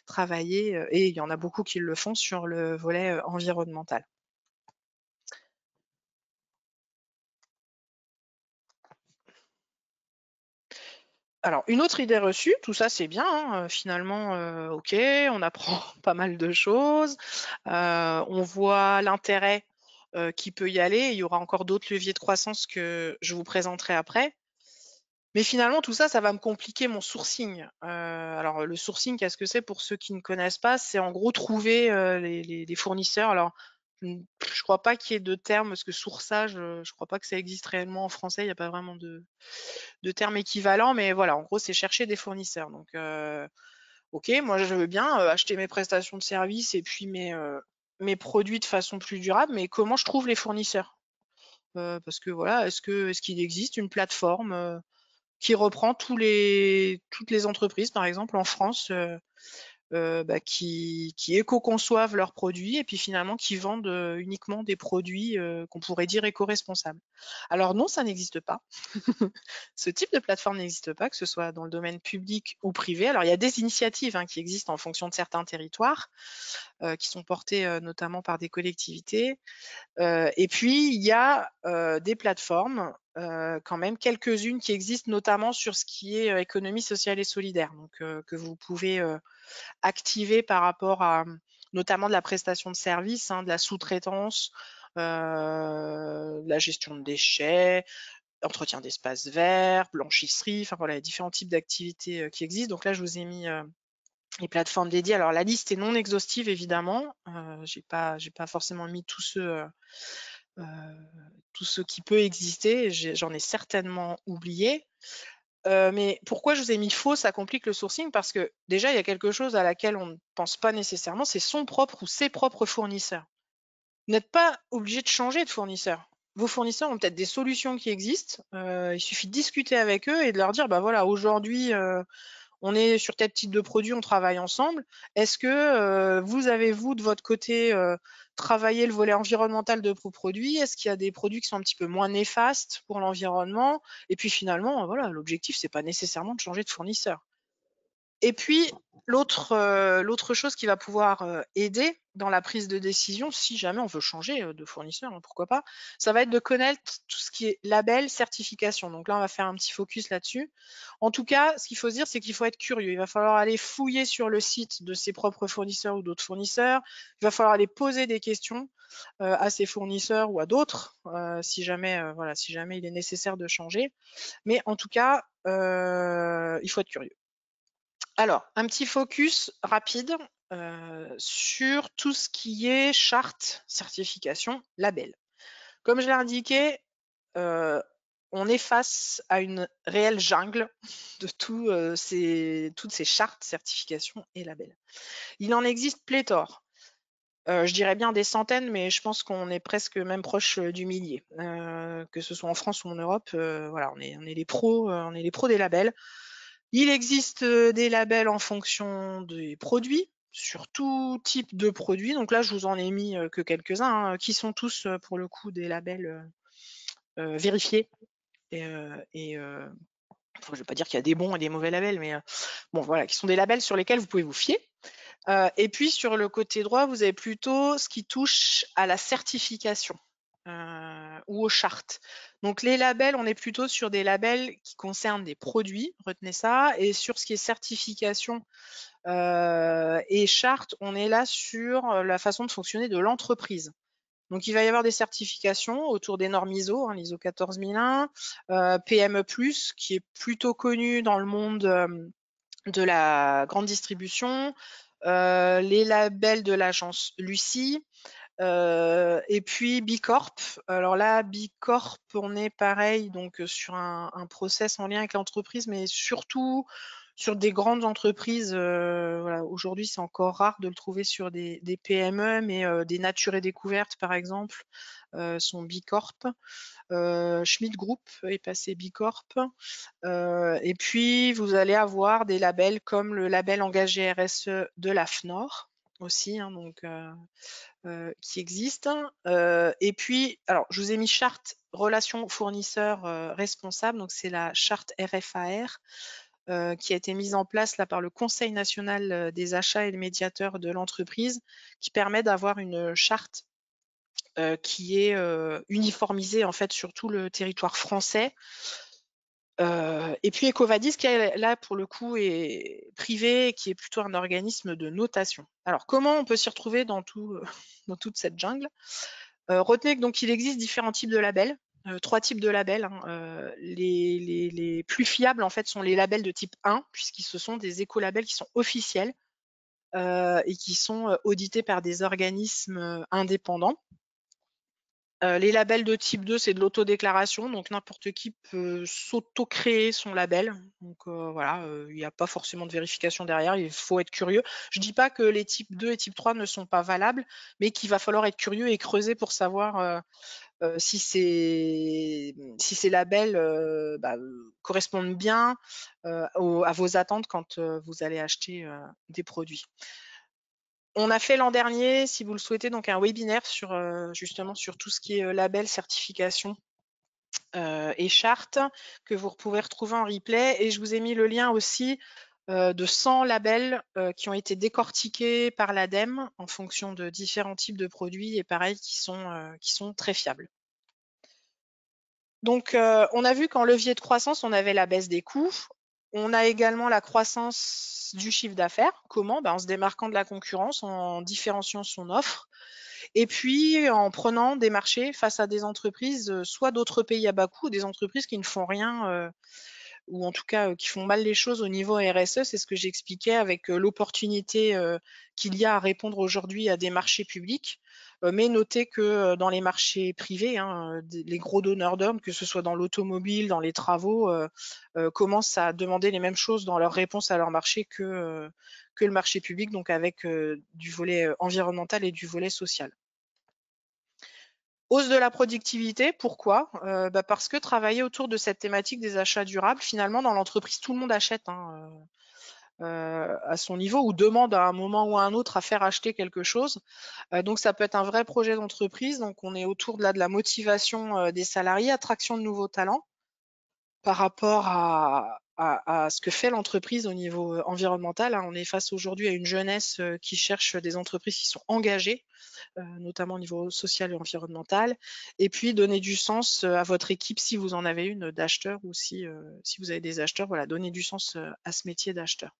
travailler, et il y en a beaucoup qui le font, sur le volet environnemental. Alors, une autre idée reçue, tout ça c'est bien, hein, finalement, ok, on apprend pas mal de choses, on voit l'intérêt qui peut y aller. Il y aura encore d'autres leviers de croissance que je vous présenterai après. Mais finalement, tout ça, ça va me compliquer mon sourcing. Alors, le sourcing, qu'est-ce que c'est pour ceux qui ne connaissent pas? C'est en gros trouver les fournisseurs. Alors, je crois pas qu'il y ait de terme, parce que sourçage, je crois pas que ça existe réellement en français. Il n'y a pas vraiment de terme équivalent, mais voilà, en gros, c'est chercher des fournisseurs. Donc, ok, moi, je veux bien acheter mes prestations de services et puis mes produits de façon plus durable, mais comment je trouve les fournisseurs? Parce que voilà, est-ce qu'il existe une plateforme qui reprend toutes les entreprises, par exemple en France, qui éco-conçoivent leurs produits et puis finalement qui vendent uniquement des produits qu'on pourrait dire éco-responsables. Alors non, ça n'existe pas. Ce type de plateforme n'existe pas, que ce soit dans le domaine public ou privé. Alors il y a des initiatives qui existent en fonction de certains territoires, qui sont portées notamment par des collectivités. Et puis, il y a des plateformes, quand même quelques-unes qui existent, notamment sur ce qui est économie sociale et solidaire, donc que vous pouvez activer par rapport à notamment de la prestation de services, de la sous-traitance, de la gestion de déchets, entretien d'espaces verts, blanchisserie, enfin voilà, il y a différents types d'activités qui existent. Donc là, je vous ai mis les plateformes dédiées. Alors la liste est non exhaustive évidemment. J'ai pas forcément mis tous ceux qui peuvent exister. J'en ai certainement oublié. Mais pourquoi je vous ai mis faux, ça complique le sourcing parce que déjà il y a quelque chose à laquelle on ne pense pas nécessairement, c'est son propre ou ses propres fournisseurs. Vous n'êtes pas obligé de changer de fournisseur. Vos fournisseurs ont peut-être des solutions qui existent. Il suffit de discuter avec eux et de leur dire, bah voilà, aujourd'hui, on est sur tel type de produit, on travaille ensemble. Est-ce que vous avez, vous, de votre côté, travaillé le volet environnemental de vos produits? Est-ce qu'il y a des produits qui sont un petit peu moins néfastes pour l'environnement? Et puis finalement, voilà, l'objectif, c'est pas nécessairement de changer de fournisseur. Et puis, l'autre chose qui va pouvoir aider dans la prise de décision, si jamais on veut changer de fournisseur, hein, pourquoi pas, ça va être de connaître tout ce qui est label, certification. Donc là, on va faire un petit focus là-dessus. En tout cas, ce qu'il faut se dire, c'est qu'il faut être curieux. Il va falloir aller fouiller sur le site de ses propres fournisseurs ou d'autres fournisseurs. Il va falloir aller poser des questions à ses fournisseurs ou à d'autres, si jamais il est nécessaire de changer. Mais en tout cas, il faut être curieux. Alors, un petit focus rapide sur tout ce qui est charte, certification, label. Comme je l'ai indiqué, on est face à une réelle jungle de toutes ces chartes, certifications et labels. Il en existe pléthore. Je dirais bien des centaines, mais je pense qu'on est presque même proche du millier. Que ce soit en France ou en Europe, voilà, on est les pros, des labels. Il existe des labels en fonction des produits, sur tout type de produits. Donc là, je vous en ai mis que quelques-uns, hein, qui sont tous pour le coup des labels vérifiés. Je ne vais pas dire qu'il y a des bons et des mauvais labels, mais bon, voilà, qui sont des labels sur lesquels vous pouvez vous fier. Et puis sur le côté droit, vous avez plutôt ce qui touche à la certification ou aux chartes. Donc les labels, on est plutôt sur des labels qui concernent des produits, retenez ça, et sur ce qui est certification et charte, on est là sur la façon de fonctionner de l'entreprise. Donc il va y avoir des certifications autour des normes ISO, hein, l'ISO 14001, PME+, qui est plutôt connu dans le monde de la grande distribution, les labels de l'agence Lucie, et puis Bicorp. Alors là, Bicorp, on est pareil, donc sur un process en lien avec l'entreprise, mais surtout sur des grandes entreprises. Voilà, aujourd'hui, c'est encore rare de le trouver sur des PME, mais des Nature et Découvertes, par exemple, sont Bicorp. Schmidt Group est passé Bicorp. Et puis, vous allez avoir des labels comme le label engagé RSE de l'AFNOR aussi, hein, donc qui existe. Et puis, alors, je vous ai mis charte relation fournisseur responsable, donc c'est la charte RFAR qui a été mise en place là par le Conseil national des achats et le médiateur de l'entreprise, qui permet d'avoir une charte qui est uniformisée en fait sur tout le territoire français. Et puis Ecovadis, qui là pour le coup est privé, qui est plutôt un organisme de notation. Alors comment on peut s'y retrouver dans dans toute cette jungle? Retenez que donc il existe différents types de labels, 3 types de labels, hein. Les plus fiables en fait sont les labels de type 1, puisqu'ils ce sont des écolabels qui sont officiels et qui sont audités par des organismes indépendants. Les labels de type 2, c'est de l'autodéclaration, donc n'importe qui peut s'auto-créer son label. Donc voilà, il n'y a pas forcément de vérification derrière, il faut être curieux. Je dis pas que les types 2 et type 3 ne sont pas valables, mais qu'il va falloir être curieux et creuser pour savoir si ces labels correspondent bien à vos attentes quand vous allez acheter des produits. On a fait l'an dernier, si vous le souhaitez, donc un webinaire sur justement sur tout ce qui est label, certification et charte que vous pouvez retrouver en replay. Et je vous ai mis le lien aussi de 100 labels qui ont été décortiqués par l'ADEME en fonction de différents types de produits et pareil qui sont très fiables. Donc, on a vu qu'en levier de croissance, on avait la baisse des coûts. On a également la croissance du chiffre d'affaires. Comment? En se démarquant de la concurrence, en différenciant son offre. Et puis en prenant des marchés face à des entreprises, soit d'autres pays à bas coût, ou des entreprises qui ne font rien, ou en tout cas qui font mal les choses au niveau RSE. C'est ce que j'expliquais avec l'opportunité qu'il y a à répondre aujourd'hui à des marchés publics. Mais notez que dans les marchés privés, hein, les gros donneurs d'ordre, que ce soit dans l'automobile, dans les travaux, commencent à demander les mêmes choses dans leur réponse à leur marché que le marché public, donc avec du volet environnemental et du volet social. Hausse de la productivité, pourquoi? Parce que travailler autour de cette thématique des achats durables, finalement, dans l'entreprise, tout le monde achète, hein, à son niveau, ou demande à un moment ou à un autre à faire acheter quelque chose. Donc ça peut être un vrai projet d'entreprise. Donc on est autour de la motivation des salariés, attraction de nouveaux talents par rapport à ce que fait l'entreprise au niveau environnemental, hein. On est face aujourd'hui à une jeunesse qui cherche des entreprises qui sont engagées, notamment au niveau social et environnemental. Et puis donner du sens à votre équipe si vous en avez une d'acheteurs, ou si vous avez des acheteurs, voilà, donner du sens à ce métier d'acheteur.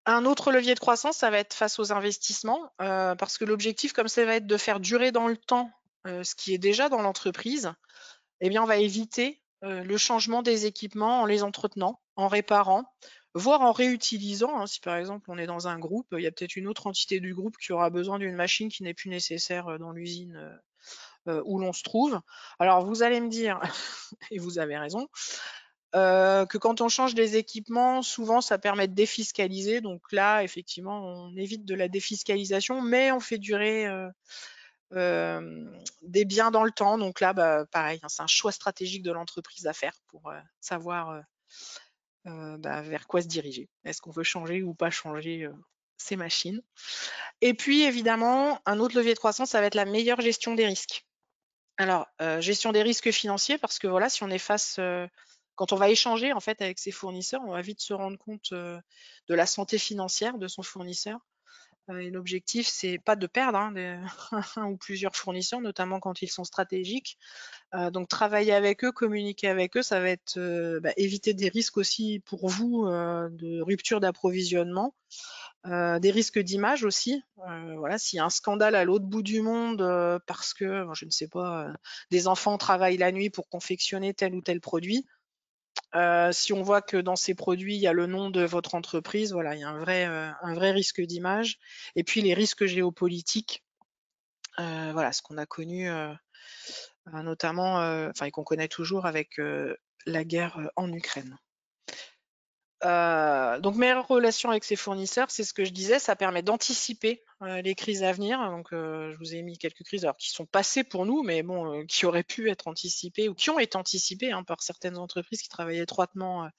Un autre levier de croissance, ça va être face aux investissements, parce que l'objectif, comme ça va être de faire durer dans le temps ce qui est déjà dans l'entreprise, eh bien, on va éviter le changement des équipements en les entretenant, en réparant, voire en réutilisant, hein. Si par exemple on est dans un groupe, il y a peut-être une autre entité du groupe qui aura besoin d'une machine qui n'est plus nécessaire dans l'usine où l'on se trouve. Alors vous allez me dire, et vous avez raison, que quand on change des équipements, souvent ça permet de défiscaliser. Donc là, effectivement, on évite de la défiscalisation, mais on fait durer des biens dans le temps. Donc là, pareil, hein, c'est un choix stratégique de l'entreprise à faire pour savoir vers quoi se diriger. Est-ce qu'on veut changer ou pas changer ces machines? Et puis évidemment, un autre levier de croissance, ça va être la meilleure gestion des risques. Alors, gestion des risques financiers, parce que voilà, si on est face, quand on va échanger en fait avec ses fournisseurs, on va vite se rendre compte de la santé financière de son fournisseur. Et l'objectif, c'est pas de perdre, hein, un ou plusieurs fournisseurs, notamment quand ils sont stratégiques. Donc travailler avec eux, communiquer avec eux, ça va être éviter des risques aussi pour vous de rupture d'approvisionnement, des risques d'image aussi. Voilà, s'il y a un scandale à l'autre bout du monde parce que, je ne sais pas, des enfants travaillent la nuit pour confectionner tel ou tel produit, si on voit que dans ces produits, il y a le nom de votre entreprise, voilà, il y a un vrai risque d'image. Et puis les risques géopolitiques, voilà, ce qu'on a connu notamment, et qu'on connaît toujours avec la guerre en Ukraine. Donc meilleure relation avec ses fournisseurs, c'est ce que je disais, ça permet d'anticiper les crises à venir. Donc je vous ai mis quelques crises alors qui sont passées pour nous, mais bon, qui auraient pu être anticipées ou qui ont été anticipées par certaines entreprises qui travaillent étroitement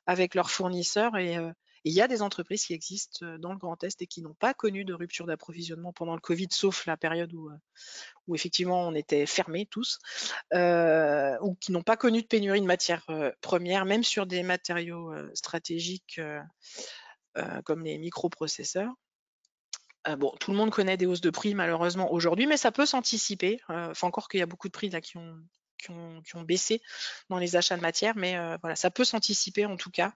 avec leurs fournisseurs. Et il y a des entreprises qui existent dans le Grand Est et qui n'ont pas connu de rupture d'approvisionnement pendant le Covid, sauf la période où effectivement on était fermés tous, ou qui n'ont pas connu de pénurie de matières premières, même sur des matériaux stratégiques comme les microprocesseurs. Bon, tout le monde connaît des hausses de prix malheureusement aujourd'hui, mais ça peut s'anticiper. Encore qu'il y a beaucoup de prix là qui ont baissé dans les achats de matières, mais voilà, ça peut s'anticiper en tout cas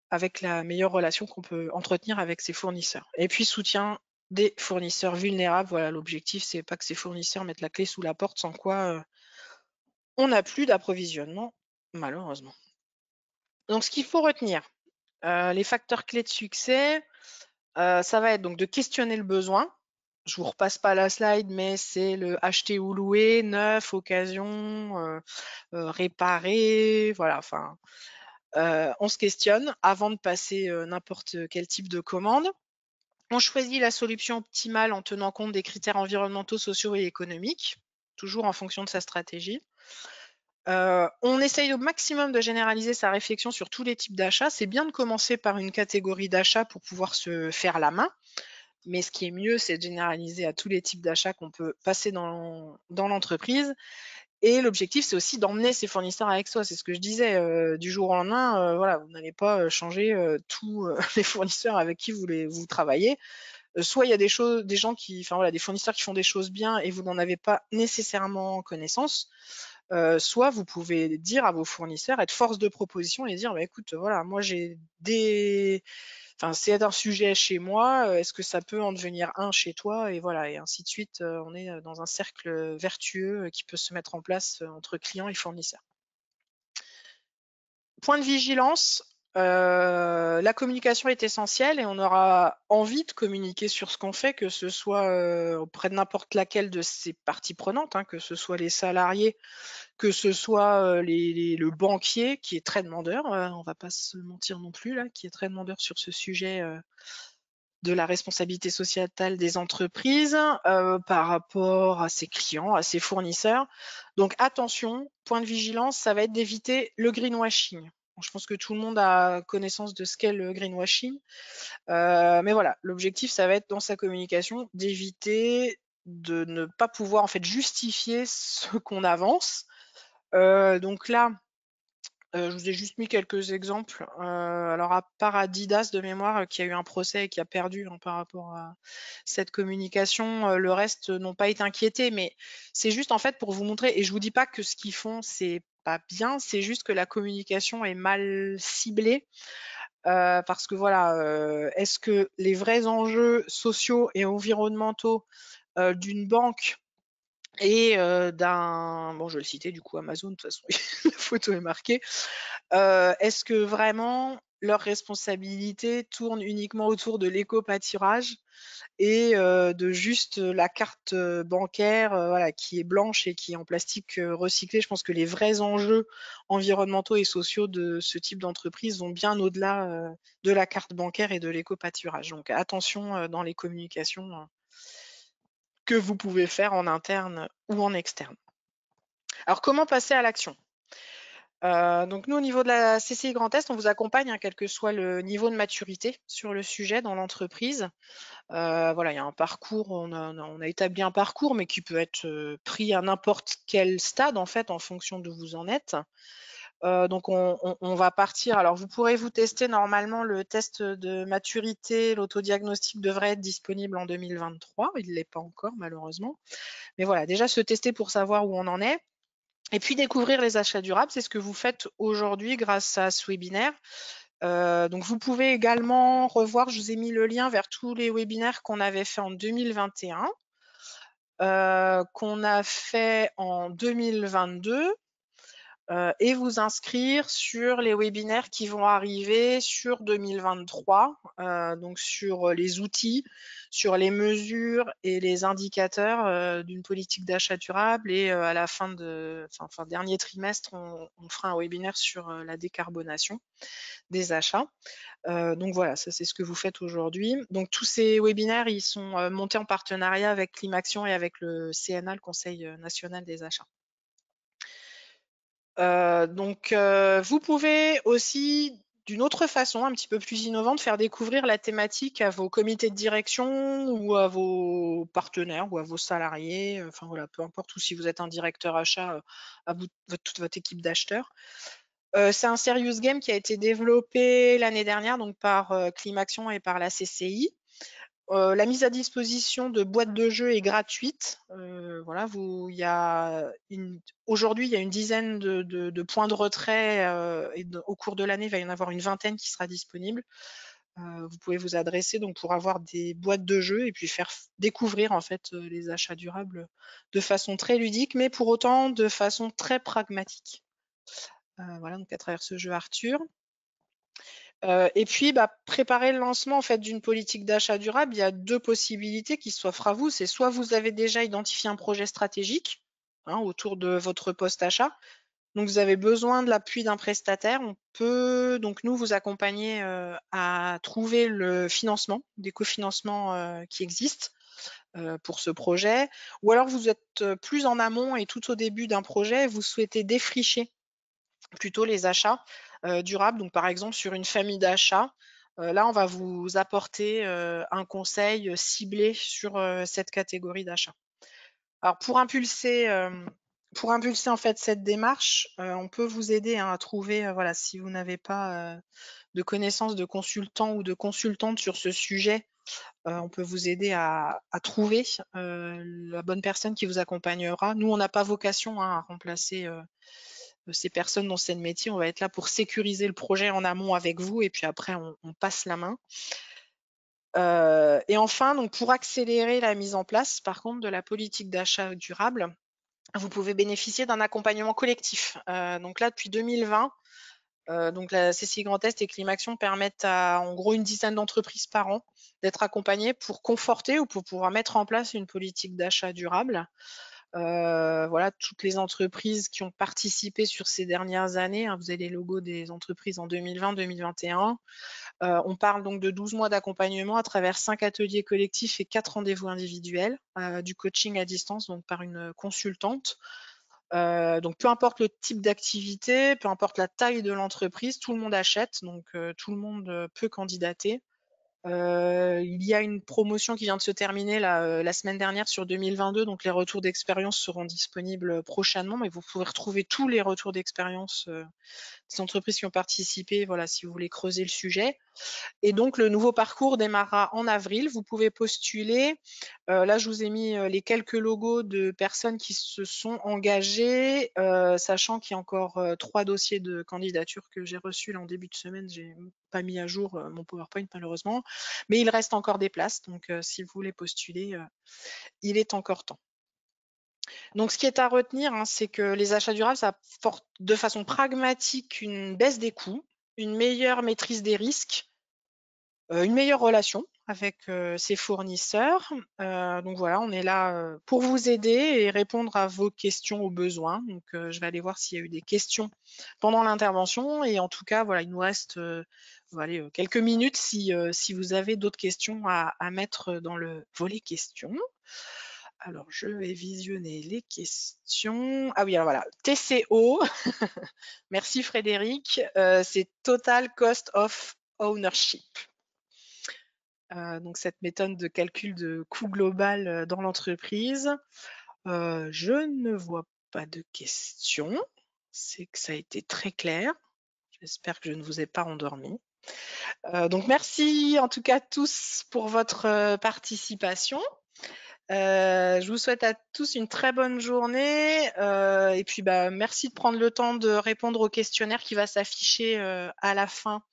avec la meilleure relation qu'on peut entretenir avec ses fournisseurs. Et puis soutien des fournisseurs vulnérables. Voilà, l'objectif, c'est pas que ces fournisseurs mettent la clé sous la porte, sans quoi on n'a plus d'approvisionnement, malheureusement. Donc, ce qu'il faut retenir, les facteurs clés de succès, ça va être donc de questionner le besoin. Je vous repasse pas la slide, mais c'est le acheter ou louer, neuf, occasion, réparer, voilà, enfin, on se questionne avant de passer n'importe quel type de commande. On choisit la solution optimale en tenant compte des critères environnementaux, sociaux et économiques, toujours en fonction de sa stratégie. On essaye au maximum de généraliser sa réflexion sur tous les types d'achats. C'est bien de commencer par une catégorie d'achats pour pouvoir se faire la main, mais ce qui est mieux, c'est de généraliser à tous les types d'achats qu'on peut passer dans l'entreprise. Et l'objectif, c'est aussi d'emmener ses fournisseurs avec soi. C'est ce que je disais, du jour au lendemain, voilà, vous n'allez pas changer tous les fournisseurs avec qui vous travaillez. Soit il y a des gens qui, enfin voilà, des fournisseurs qui font des choses bien et vous n'en avez pas nécessairement connaissance. soit vous pouvez dire à vos fournisseurs, être force de proposition et dire: «Bah, écoute, voilà, moi j'ai des enfin, c'est un sujet chez moi, est-ce que ça peut en devenir un chez toi?» et voilà et ainsi de suite, on est, dans un cercle, vertueux, qui peut se mettre en place, entre clients et fournisseurs. Point de vigilance, la communication est essentielle et on aura envie de communiquer sur ce qu'on fait, que ce soit, auprès de n'importe laquelle de ces parties prenantes, hein, que ce soit les salariés, que ce soit, le banquier qui est très demandeur, on va pas se mentir non plus là, qui est très demandeur sur ce sujet, de la responsabilité sociétale des entreprises, par rapport à ses clients, à ses fournisseurs. Donc attention, point de vigilance, ça va être d'éviter le greenwashing. Bon, je pense que tout le monde a connaissance de ce qu'est le greenwashing. Mais voilà, l'objectif, ça va être dans sa communication d'éviter de ne pas pouvoir en fait justifier ce qu'on avance. Donc là, je vous ai juste mis quelques exemples. Alors à part Adidas de mémoire, qui a eu un procès et qui a perdu, hein, par rapport à cette communication, le reste, n'ont pas été inquiétés. Mais c'est juste en fait pour vous montrer et je vous dis pas que ce qu'ils font, c'est pas bien, c'est juste que la communication est mal ciblée. Parce que voilà, est-ce que les vrais enjeux sociaux et environnementaux, d'une banque et bon je vais le citer du coup Amazon, de toute façon la photo est marquée. Est-ce que vraiment leur responsabilité tourne uniquement autour de l'éco-pâturage et de juste la carte, bancaire, voilà, qui est blanche et qui est en plastique, recyclé? Je pense que les vrais enjeux environnementaux et sociaux de ce type d'entreprise vont bien au-delà, de la carte bancaire et de l'éco-pâturage. Donc attention, dans les communications, que vous pouvez faire en interne ou en externe. Alors comment passer à l'action? Donc nous, au niveau de la CCI Grand Est, on vous accompagne, hein, quel que soit le niveau de maturité sur le sujet dans l'entreprise. Voilà, il y a un parcours, on a établi un parcours, mais qui peut être, pris à n'importe quel stade, en fait, en fonction d'où vous en êtes. Donc on va partir alors vous pourrez vous tester normalement le test de maturité, l'autodiagnostic devrait être disponible en 2023. Il ne l'est pas encore malheureusement. Mais voilà, déjà se tester pour savoir où on en est. Et puis découvrir les achats durables, c'est ce que vous faites aujourd'hui grâce à ce webinaire. Donc vous pouvez également revoir, je vous ai mis le lien vers tous les webinaires qu'on avait fait en 2021, qu'on a fait en 2022, et vous inscrire sur les webinaires qui vont arriver sur 2023, donc sur les outils, sur les mesures et les indicateurs d'une politique d'achat durable. Et à la fin dernier trimestre, on fera un webinaire sur la décarbonation des achats. Donc voilà, ça c'est ce que vous faites aujourd'hui. Donc tous ces webinaires, ils sont montés en partenariat avec Climaction et avec le CNA, le Conseil national des achats. Vous pouvez aussi, d'une autre façon, un petit peu plus innovante, faire découvrir la thématique à vos comités de direction ou à vos partenaires ou à vos salariés, enfin voilà, peu importe, ou si vous êtes un directeur achat, à toute votre équipe d'acheteurs. C'est un serious game qui a été développé l'année dernière donc par Climaction et par la CCI. La mise à disposition de boîtes de jeux est gratuite. Voilà, aujourd'hui, il y a une dizaine de points de retrait au cours de l'année, il va y en avoir une vingtaine qui sera disponible. Vous pouvez vous adresser donc pour avoir des boîtes de jeux et puis faire découvrir en fait les achats durables de façon très ludique, mais pour autant de façon très pragmatique. Voilà, donc à travers ce jeu Arthur. Et puis, préparer le lancement en fait d'une politique d'achat durable, il y a 2 possibilités qui s'offrent à vous. C'est soit vous avez déjà identifié un projet stratégique, hein, autour de votre poste achat, donc vous avez besoin de l'appui d'un prestataire. On peut donc nous vous accompagner, à trouver le financement, des cofinancements, qui existent, pour ce projet. Ou alors vous êtes, plus en amont et tout au début d'un projet, vous souhaitez défricher plutôt les achats durables. Donc par exemple sur une famille d'achats, là on va vous apporter un conseil ciblé sur cette catégorie d'achat. Alors pour impulser en fait cette démarche, on peut vous aider, hein, à trouver, voilà, si vous n'avez pas de connaissances de consultants ou de consultantes sur ce sujet, On peut vous aider à trouver la bonne personne qui vous accompagnera. Nous, on n'a pas vocation à remplacer ces personnes dans ce métier. On va être là pour sécuriser le projet en amont avec vous et puis après, on passe la main. Et enfin, donc pour accélérer la mise en place, par contre, de la politique d'achat durable, vous pouvez bénéficier d'un accompagnement collectif. Donc là, depuis 2020, donc la CCI Grand Est et Climaction permettent à en gros une dizaine d'entreprises par an d'être accompagnées pour conforter ou pour pouvoir mettre en place une politique d'achat durable. Voilà, toutes les entreprises qui ont participé sur ces dernières années, hein, vous avez les logos des entreprises en 2020-2021. On parle donc de 12 mois d'accompagnement à travers 5 ateliers collectifs et 4 rendez-vous individuels, du coaching à distance donc par une consultante. Donc peu importe le type d'activité, peu importe la taille de l'entreprise, tout le monde achète, donc tout le monde peut candidater. Il y a une promotion qui vient de se terminer la semaine dernière sur 2022, donc les retours d'expérience seront disponibles prochainement, mais vous pourrez retrouver tous les retours d'expérience des entreprises qui ont participé, voilà, si vous voulez creuser le sujet. Et donc, le nouveau parcours démarrera en avril. Vous pouvez postuler. Là, je vous ai mis les quelques logos de personnes qui se sont engagées, sachant qu'il y a encore 3 dossiers de candidature que j'ai reçus là, en début de semaine. J'ai pas mis à jour mon PowerPoint malheureusement, mais il reste encore des places. Donc, si vous voulez postuler, il est encore temps. Donc, ce qui est à retenir, hein, c'est que les achats durables, ça apporte de façon pragmatique une baisse des coûts, une meilleure maîtrise des risques, une meilleure relation avec ses fournisseurs. Donc voilà, on est là pour vous aider et répondre à vos questions, aux besoins. Donc je vais aller voir s'il y a eu des questions pendant l'intervention. Et en tout cas, voilà, il nous reste quelques minutes si vous avez d'autres questions à mettre dans le volet questions. Alors, je vais visionner les questions. Ah oui, alors voilà, TCO. Merci Frédéric. C'est Total Cost of Ownership. Donc cette méthode de calcul de coût global dans l'entreprise. Je ne vois pas de questions. C'est que ça a été très clair. J'espère que je ne vous ai pas endormi. Donc merci en tout cas tous pour votre participation. Je vous souhaite à tous une très bonne journée et puis merci de prendre le temps de répondre au questionnaire qui va s'afficher à la fin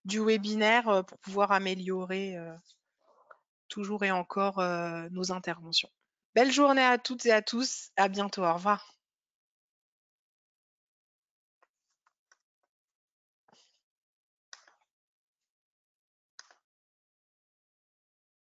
du webinaire pour pouvoir améliorer toujours et encore nos interventions. Belle journée à toutes et à tous. À bientôt. Au revoir.